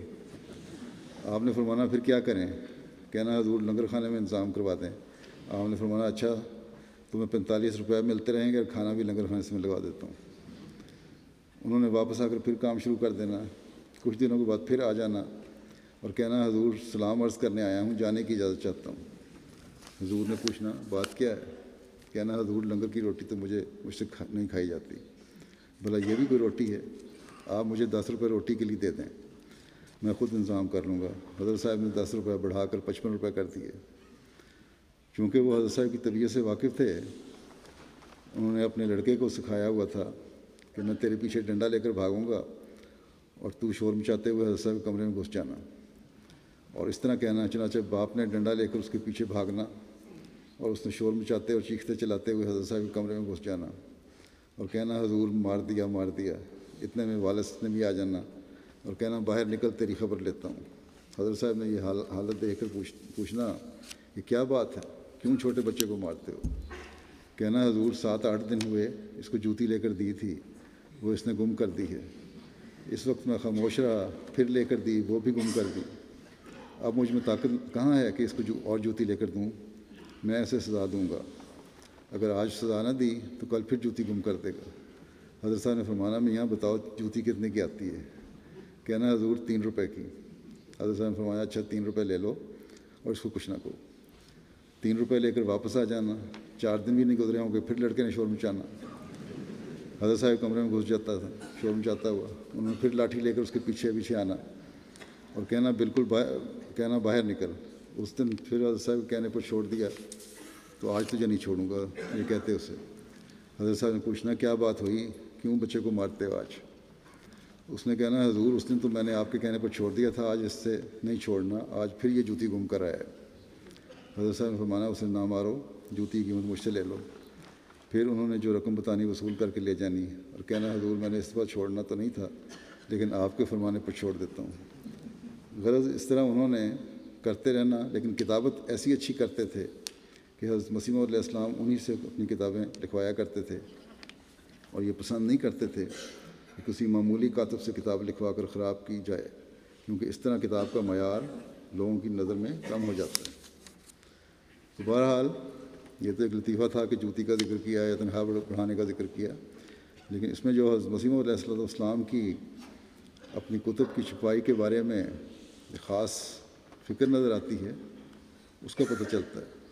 آپ نے فرمانا پھر کیا کریں؟ کہنا حضور لنگر خانے میں انتظام کروا دیں۔ آپ نے فرمانا اچھا تمہیں 45 روپے ملتے رہیں گے اور کھانا بھی لنگر خانے سے میں لگوا دیتا ہوں۔ انہوں نے واپس آ کر پھر کام شروع کر دینا۔ کچھ دنوں کے بعد پھر آ جانا اور کہنا حضور سلام عرض کرنے آیا ہوں، جانے کی اجازت چاہتا ہوں۔ حضور نے پوچھنا بات کیا ہے؟ کہنا حضور لنگر کی روٹی تو مجھ سے نہیں کھائی جاتی، بھلا یہ بھی کوئی روٹی ہے؟ آپ مجھے 10 روپے روٹی کے لیے دے دیں، میں خود انتظام کر لوں گا۔ حضرت صاحب نے 10 روپے بڑھا کر 55 روپے کر دیے۔ چونکہ وہ حضرت صاحب کی طبیعت سے واقف تھے، انہوں نے اپنے لڑکے کو سکھایا ہوا تھا کہ میں تیرے پیچھے ڈنڈا لے کر بھاگوں گا اور تو شور مچاتے ہوئے حضرت صاحب کے کمرے میں گھس جانا، اور اس طرح کہنا۔ چنانچہ باپ نے ڈنڈا لے کر اس کے پیچھے بھاگنا اور اس نے شور مچاتے اور چیختے چلاتے ہوئے حضرت صاحب کے کمرے میں گھس جانا اور کہنا حضور مار دیا مار دیا۔ اتنے میں والد نے بھی آ جانا اور کہنا باہر نکل تیری خبر لیتا ہوں۔ حضرت صاحب نے یہ حالت دیکھ کر پوچھنا یہ کیا بات ہے، کیوں چھوٹے بچے کو مارتے ہو؟ کہنا حضور 7-8 دن ہوئے اس کو جوتی لے کر دی تھی، وہ اس نے گم کر دی ہے۔ اس وقت میں خاموش رہا، پھر لے کر دی، وہ بھی گم کر دی۔ اب مجھ میں طاقت کہاں ہے کہ اس کو اور جوتی لے کر دوں؟ میں اسے سزا دوں گا، اگر آج سزا نہ دی تو کل پھر جوتی گم کر دے گا۔ حضرت صاحب نے فرمانا میاں بتاؤ جوتی کتنے کی آتی ہے؟ کہنا حضور 3 روپے کی۔ حضرت صاحب نے فرمایا اچھا 3 روپے لے لو اور اس کو کچھ نہ کہو۔ 3 روپے لے کر واپس آ جانا، 4 دن بھی نہیں گزرے ہوں گے پھر لڑکے نے شور مچانا۔ حضرت صاحب کمرے میں گھس جاتا تھا شور مچاتا ہوا، انہوں نے پھر لاٹھی لے کر اس کے پیچھے پیچھے آنا اور کہنا بالکل کہنا باہر نکل۔ اس دن پھر حضرت صاحب کہنے پر چھوڑ دیا، تو آج تجھے نہیں چھوڑوں گا، یہ کہتے اسے۔ حضرت صاحب نے پوچھنا کیا بات ہوئی، کیوں بچے کو مارتے ہو آج؟ اس نے کہنا حضور اس دن تو میں نے آپ کے کہنے پر چھوڑ دیا تھا، آج اس سے نہیں چھوڑنا، آج پھر یہ جوتی گم کر آیا ہے۔ حضرت صاحب نے فرمانا اسے نہ مارو، جوتی کی قیمت مجھ سے لے لو۔ پھر انہوں نے جو رقم بتانی وصول کر کے لے جانی اور کہنا حضور میں نے اس بار چھوڑنا تو نہیں تھا، لیکن آپ کے فرمانے پر چھوڑ دیتا ہوں۔ غرض اس طرح انہوں نے کرتے رہنا، لیکن کتابت ایسی اچھی کرتے تھے کہ حضرت مسیح موعود علیہ السلام انہی سے اپنی کتابیں لکھوایا کرتے تھے، اور یہ پسند نہیں کرتے تھے کہ کسی معمولی کاتب سے کتاب لکھوا کر خراب کی جائے، کیونکہ اس طرح کتاب کا معیار لوگوں کی نظر میں کم ہو جاتا ہے۔ تو بہرحال یہ تو ایک لطیفہ تھا کہ جوتی کا ذکر کیا یا تنخواہ بڑھانے کا ذکر کیا، لیکن اس میں جو حضرت مسیح موعود علیہ السلام کی اپنی کتب کی چھپائی کے بارے میں خاص فکر نظر آتی ہے اس کا پتہ چلتا ہے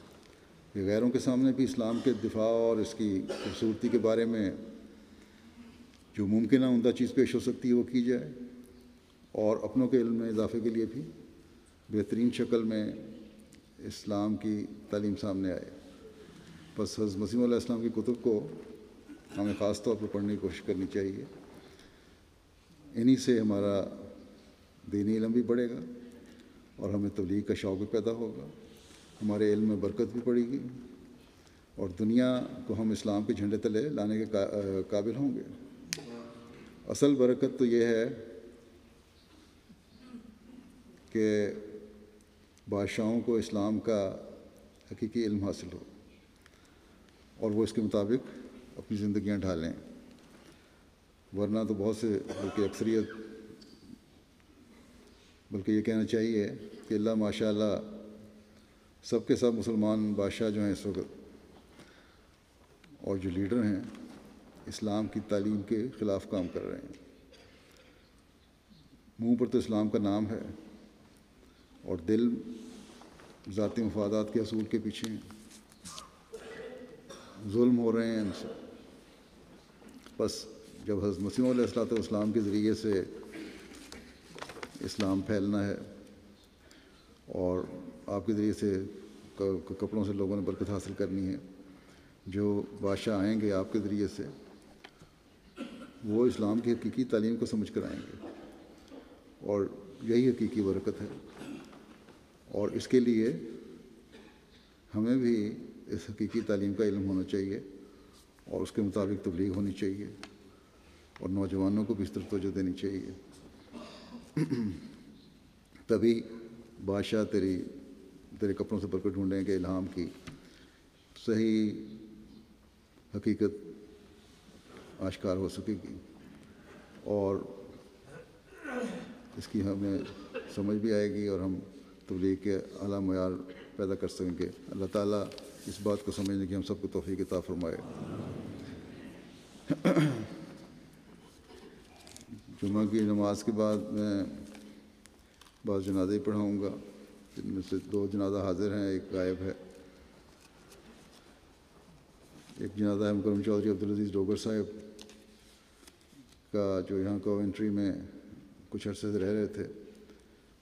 کہ غیروں کے سامنے بھی اسلام کے دفاع اور اس کی خوبصورتی کے بارے میں جو ممکنہ عمدہ چیز پیش ہو سکتی ہے وہ کی جائے، اور اپنوں کے علم میں اضافے کے لیے بھی بہترین شکل میں اسلام کی تعلیم سامنے آئے۔ بس حضرت مسیح علیہ السلام کی کتب کو ہمیں خاص طور پر پڑھنے کی کوشش کرنی چاہیے، انہی سے ہمارا دینی علم بھی بڑھے گا اور ہمیں تبلیغ کا شوق بھی پیدا ہوگا، ہمارے علم میں برکت بھی پڑے گی، اور دنیا کو ہم اسلام کے جھنڈے تلے لانے کے قابل ہوں گے۔ اصل برکت تو یہ ہے کہ بادشاہوں کو اسلام کا حقیقی علم حاصل ہو اور وہ اس کے مطابق اپنی زندگیاں ڈھالیں، ورنہ تو بہت سے بلکہ اکثریت، بلکہ یہ کہنا چاہیے کہ اللہ ماشاء اللہ سب کے سب مسلمان بادشاہ جو ہیں اس وقت اور جو لیڈر ہیں اسلام کی تعلیم کے خلاف کام کر رہے ہیں۔ منہ پر تو اسلام کا نام ہے اور دل ذاتی مفادات کے حصول کے پیچھے ہیں، ظلم ہو رہے ہیں ان سے۔ بس جب حضرت مسیح علیہ الصلوۃ والسلام کے ذریعے سے اسلام پھیلنا ہے اور آپ کے ذریعے سے کپڑوں سے لوگوں نے برکت حاصل کرنی ہے، جو بادشاہ آئیں گے آپ کے ذریعے سے وہ اسلام کی حقیقی تعلیم کو سمجھ کر آئیں گے، اور یہی حقیقی برکت ہے۔ اور اس کے لیے ہمیں بھی اس حقیقی تعلیم کا علم ہونا چاہیے اور اس کے مطابق تبلیغ ہونی چاہیے، اور نوجوانوں کو بھی اس طرف توجہ دینی چاہیے۔ تبھی بادشاہ تیرے کپڑوں سے برکت ڈھونڈیں کہ الہام کی صحیح حقیقت آشکار ہو سکے گی، اور اس کی ہمیں سمجھ بھی آئے گی اور ہم تبلیغ کے اعلیٰ معیار پیدا کر سکیں گے۔ اللہ تعالیٰ اس بات کو سمجھنے کی ہم سب کو توفیق عطا فرمائے۔ جمعہ کی نماز کے بعد میں بعض جنازے پڑھاؤں گا، جن میں سے 2 جنازہ حاضر ہیں، ایک غائب ہے۔ ایک جنازہ ہے مکرم چودھری عبدالعزیز ڈوگر صاحب کا، جو یہاں کوونٹری میں کچھ عرصے سے رہ رہے تھے۔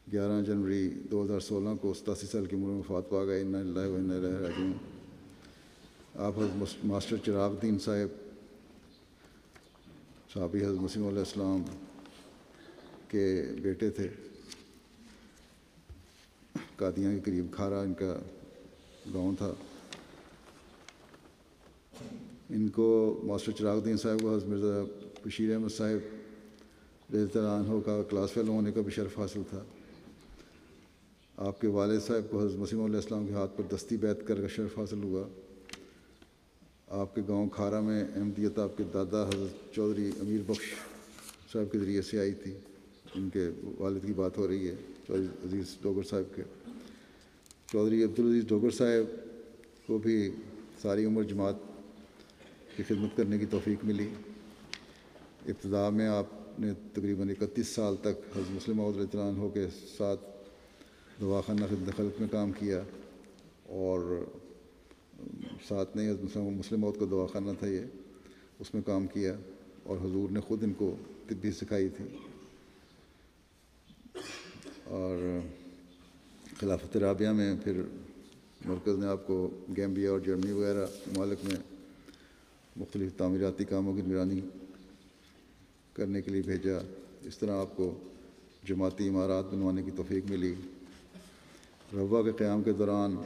11 جنوری 2016 کو 87 سال کی عمر میں وفات پا گئے۔ انا للہ و انا الیہ راجعون۔ آپ حضرت ماسٹر چراغ الدین صاحب صحابی حضرت مسیح علیہ السلام کے بیٹے تھے، قادیاں کے قریب کھارا ان کا گاؤں تھا۔ ان کو ماسٹر چراغ الدین صاحب کو حضرت مرزا بشیر احمد صاحب رضی اللہ عنہ کا کلاس فیلو ہونے کا بھی شرف حاصل تھا۔ آپ کے والد صاحب کو حضرت مسیح علیہ السلام کے ہاتھ پر دستی بیعت کر کا شرف حاصل ہوا۔ آپ کے گاؤں کھارا میں احمدیت آپ کے دادا حضرت چودھری امیر بخش صاحب کے ذریعے سے آئی تھی۔ ان کے والد کی بات ہو رہی ہے، چودھری عزیز ڈوگر صاحب کے۔ چودھری عبدالعزیز ڈوگر صاحب کو بھی ساری عمر جماعت کی خدمت کرنے کی توفیق ملی۔ ابتدا میں آپ نے تقریباً 31 سال تک حضرت مسلم موعود رضی اللہ عنہ کے ساتھ دواخانہ خدمت خلق میں کام کیا، اور ساتھ نہیں حضرت مسلم موعود کا دواخانہ تھا یہ، اس میں کام کیا، اور حضور نے خود ان کو طب بھی سکھائی تھی۔ اور خلافت رابعہ میں پھر مرکز نے آپ کو گیمبیا اور جرمنی وغیرہ ممالک میں مختلف تعمیراتی کاموں کی نگرانی کرنے کے لیے بھیجا۔ اس طرح آپ کو جماعتی عمارات بنوانے کی توفیق ملی۔ روا کے قیام کے دوران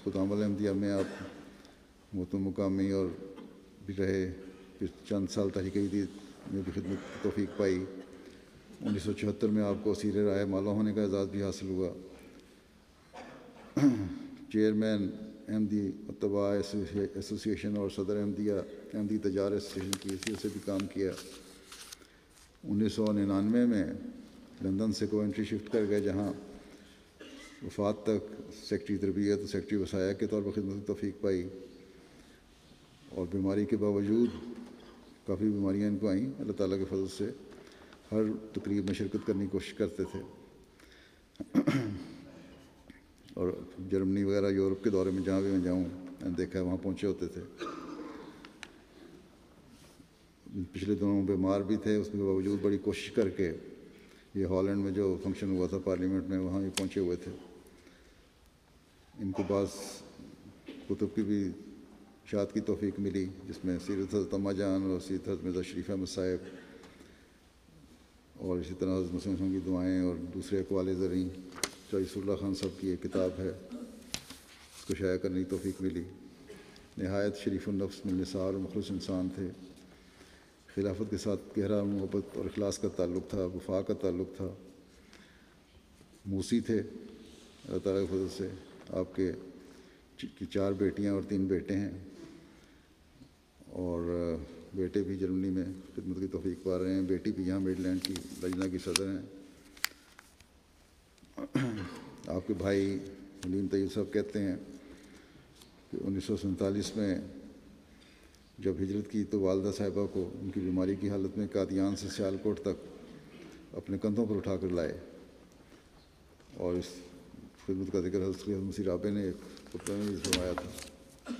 خدام الاحمدیہ میں آپ محترم مقامی اور بھی رہے، پھر چند سال تحریک جدید میں بھی خدمت کی توفیق پائی۔ 1974 میں آپ کو اسیر رائے مالا ہونے کا اعزاز بھی حاصل ہوا۔ چیئرمین احمدی اتباع ایسوسی ایشن اور صدر احمدی تجار ایسوسی ایشن کی حیثیت سے بھی کام کیا۔ 1999 میں لندن سے کوونٹری شفٹ کر گئے، جہاں وفات تک سیکٹری تربیت اور سیکٹری وسائل کے طور پر خدمت کی توفیق پائی، اور بیماری کے باوجود کافی بیماریاں ان کو آئیں، اللہ تعالیٰ کے فضل سے ہر تقریب میں شرکت کرنے کی کوشش کرتے تھے۔ اور جرمنی وغیرہ یورپ کے دورے میں جہاں بھی میں جاؤں میں نے دیکھا ہے وہاں پہنچے ہوتے تھے. پچھلے دنوں بیمار بھی تھے، اس کے باوجود بڑی کوشش کر کے یہ ہالینڈ میں جو فنکشن ہوا تھا پارلیمنٹ میں وہاں بھی پہنچے ہوئے تھے. ان کو بعض کتب کی بھی اشاعت کی توفیق ملی، جس میں سیرت حضرت اماں جان اور سیرت حضرت مرزا شریف احمد صاحب اور اسی طرح حضرت مسلم صاحب کی دعائیں اور دوسرے اقوال زرعی رئیس اللہ خان صاحب کی ایک کتاب ہے، اس کو شائع کرنے کی توفیق ملی. نہایت شریف النفس ملنسار اور مخلص انسان تھے. خلافت کے ساتھ گہرا محبت اور اخلاص کا تعلق تھا، وفا کا تعلق تھا. موسی تھے اللہ تعالیٰ کے فضل سے. آپ کے 4 بیٹیاں اور 3 بیٹے ہیں، اور بیٹے بھی جرمنی میں خدمت کی توفیق پا رہے ہیں. بیٹی بھی یہاں میڈ لینڈ کی لجنہ کی صدر ہیں. آپ کے بھائی حلیم طیب صاحب کہتے ہیں کہ 1947 میں جب ہجرت کی تو والدہ صاحبہ کو ان کی بیماری کی حالت میں قادیان سے سیالکوٹ تک اپنے کندھوں پر اٹھا کر لائے، اور اس خدمت کا ذکر حضرت مسیح رابع نے ایک خطبہ میں بھی فرمایا تھا.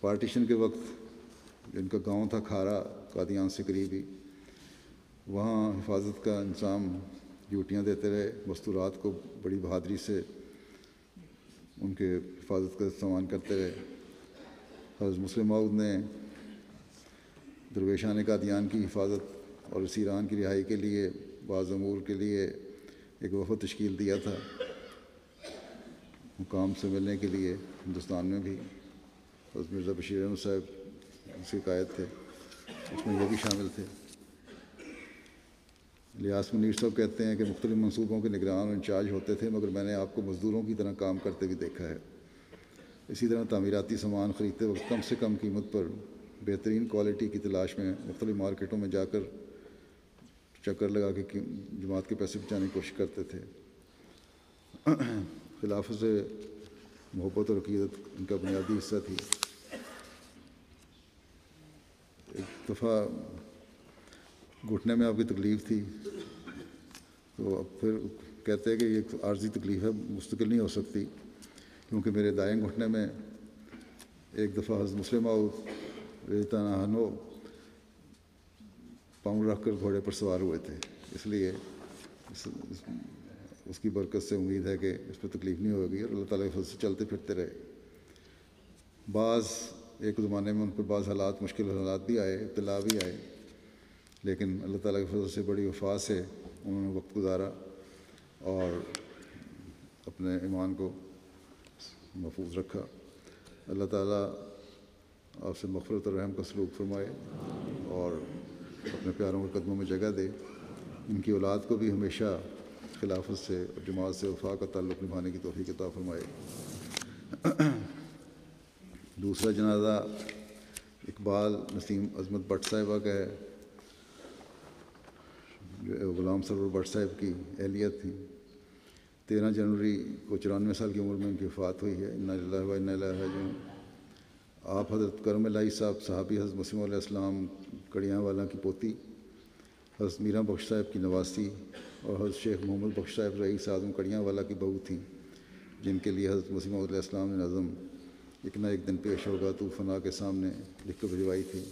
پارٹیشن کے وقت ان کا گاؤں تھا کھارا، قادیان سے قریب ہی، وہاں حفاظت کا انتظام ڈیوٹیاں دیتے رہے. مستورات کو بڑی بہادری سے ان کے حفاظت کا استعمال کرتے رہے. حضرت مسلم موعود نے درویشان قادیان کی حفاظت اور اسیران کی رہائی کے لیے بعض امور کے لیے ایک وفد تشکیل دیا تھا حکام سے ملنے کے لیے. ہندوستان میں بھی حضرت مرزا بشیر احمد صاحب اس کے قائد تھے، اس میں یہ بھی شامل تھے. الیاس منیر صاحب کہتے ہیں کہ مختلف منصوبوں کے نگران اور انچارج ہوتے تھے، مگر میں نے آپ کو مزدوروں کی طرح کام کرتے بھی دیکھا ہے. اسی طرح تعمیراتی سامان خریدتے وقت کم سے کم قیمت پر بہترین کوالٹی کی تلاش میں مختلف مارکیٹوں میں جا کر چکر لگا کے جماعت کے پیسے بچانے کی کوشش کرتے تھے. خلافت سے محبت اور عقیدت ان کا بنیادی حصہ تھی. ایک دفعہ گھٹنے میں آپ کی تکلیف تھی، تو اب پھر کہتے ہیں کہ یہ ایک عارضی تکلیف ہے، مستقل نہیں ہو سکتی، کیونکہ میرے دائیں گھٹنے میں ایک دفعہ حضرت مسلم موعود رضی اللہ عنہ پاؤں رکھ کر گھوڑے پر سوار ہوئے تھے، اس لیے اس کی برکت سے امید ہے کہ اس پہ تکلیف نہیں ہوگی، اور اللہ تعالیٰ کے فضل سے چلتے پھرتے رہے. بعض ایک زمانے میں ان پر بعض حالات مشکل حالات بھی آئے، ابتلا بھی آئے، لیکن اللہ تعالیٰ کے فضل سے بڑی وفا سے انہوں نے وقت گزارا اور اپنے ایمان کو محفوظ رکھا. اللہ تعالیٰ آپ سے مغفرت اور رحم کا سلوک فرمائے اور اپنے پیاروں کے قدموں میں جگہ دے. ان کی اولاد کو بھی ہمیشہ خلافت سے اور جماعت سے وفا کا تعلق نبھانے کی توفیق عطا فرمائے. دوسرا جنازہ اقبال نسیم عظمت بٹ صاحبہ کا ہے، جو غلام سرور بٹ صاحب کی اہلیہ تھیں. 13 جنوری کو 94 سال کی عمر میں ان کی وفات ہوئی ہے. انا للہ و انا الیہ راجعون. آپ حضرت کرم الہی صاحب صحابی حضرت مسیح علیہ السلام کڑیاں والا کی پوتی، حضرت میراں بخش صاحب کی نواسی اور حضرت شیخ محمد بخش صاحب رئیس اعظم کڑیاں والا کی بہو تھیں، جن کے لیے حضرت مسیح علیہ السلام نے نظم ایک نہ ایک دن پیش ہوگا تو فنا کے سامنے لکھ کر بھجوائی تھی.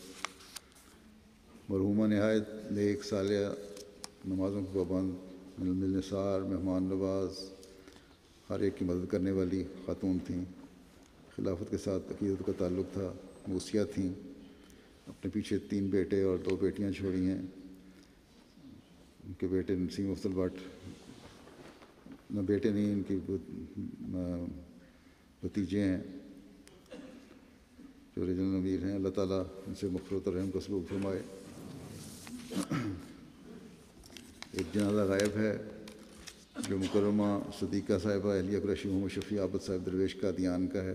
مرحومہ نہایت نیک صالحہ، نمازوں کی پابند، ملنسار، مہمان نواز، ہر ایک کی مدد کرنے والی خاتون تھیں. خلافت کے ساتھ عقیدت کا تعلق تھا. موسیہ تھیں. اپنے پیچھے 3 بیٹے اور 2 بیٹیاں چھوڑی ہیں. ان کے بیٹے نسیم مفضل بٹ، نہ بیٹے نہیں، ان کی بھتیجے ہیں جو ریجنل امیر ہیں. اللہ تعالیٰ ان سے مغفرت اور رحم کا سلوک فرمائے. ایک جنازہ غائب ہے جو مکرمہ صدیقہ صاحبہ اہلیہ قریشی محمد شفیع عابد صاحب درویش قادیان کا ہے.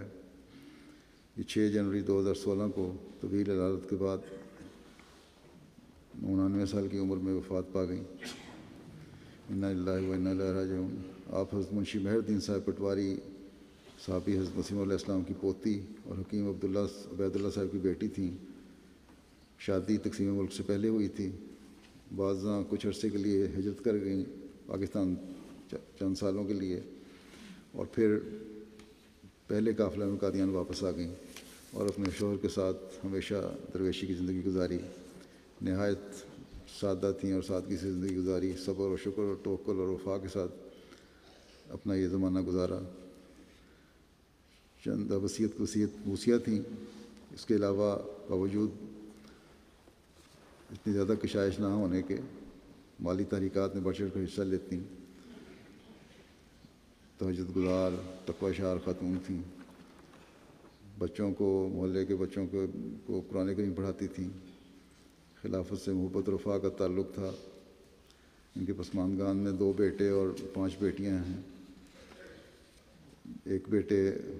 یہ 6 جنوری 2016 کو طویل علالت کے بعد 99 سال کی عمر میں وفات پا گئیں. انا للہ و انا الیہ راجعون. آپ حضرت منشی مہر الدین صاحب پٹواری صحابی حضرت مسیح علیہ السلام کی پوتی اور حکیم عبید اللہ صاحب کی بیٹی تھیں. شادی تقسیم ملک سے پہلے ہوئی تھی. بعضاں کچھ عرصے کے لیے ہجرت کر گئیں پاکستان چند سالوں کے لیے، اور پھر پہلے قافلہ میں قادیان واپس آ گئیں اور اپنے شوہر کے ساتھ ہمیشہ درویشی کی زندگی گزاری. نہایت سادہ تھیں اور سادگی سے زندگی گزاری. صبر و شکر اور توکل اور وفا کے ساتھ اپنا یہ زمانہ گزارا. چند وصیت تھیں. اس کے علاوہ باوجود اتنی زیادہ کشائش نہ ہونے کے مالی تحریکات میں بڑھ چڑھ کر حصہ لیتی. تہجد گزار تقوی شعار خاتون تھیں. بچوں کو محلے کے بچوں کو قرآن کریم پڑھاتی تھیں. خلافت سے محبت و وفا کا تعلق تھا. ان کے پسماندگان میں 2 بیٹے اور 5 بیٹیاں ہیں. ایک بیٹے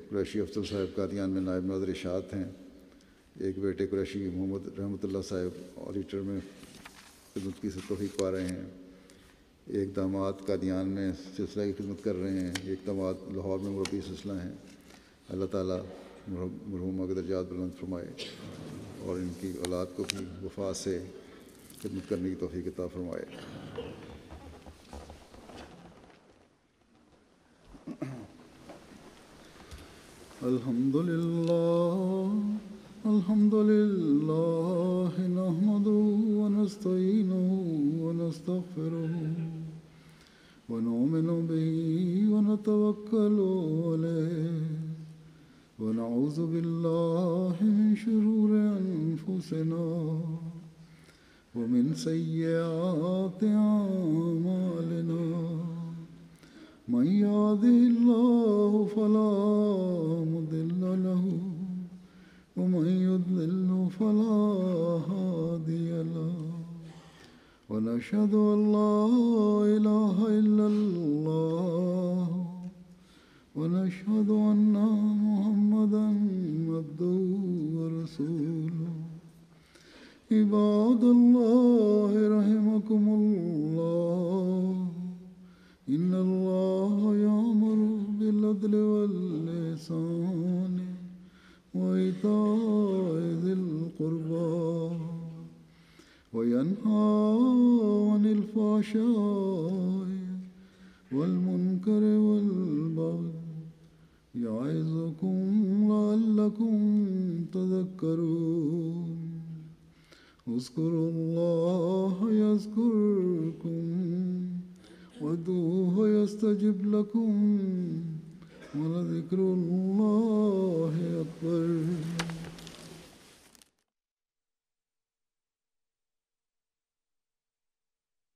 قریشی افضل صاحب قادیان میں نائب ناظر اشاعت ہیں. ایک بیٹے قریشی محمد رحمۃ اللہ صاحب آڈیٹر میں خدمت کی توفیق پا رہے ہیں. ایک داماد قادیان میں سلسلہ کی خدمت کر رہے ہیں. ایک داماد لاہور میں مربی سلسلہ ہیں. اللہ تعالیٰ مرحومہ کے درجات بلند فرمائے اور ان کی اولاد کو بھی وفا سے خدمت کرنے کی توفیق عطا فرمائے. الحمد للہ نحمده ونستعینه ونستغفره ونؤمن به ونتوکل علیہ ونعوذ باللہ من شرور انفسنا ومن سیئات اعمالنا من يهده الله فلا مضل له ومن يضلل فلا هادي له ونشهد أن لا إله إلا الله ونشهد أن محمدا عبده ورسوله. عباد الله رحمكم الله إن الله يأمر بالعدل والإحسان وإيتاء ذي القربى وينهى عن الفحشاء والمنكر والبغي يعظكم لعلكم تذكرون. اذكروا الله يذكركم وادعوه يستجب لكم ولذكر الله أكبر.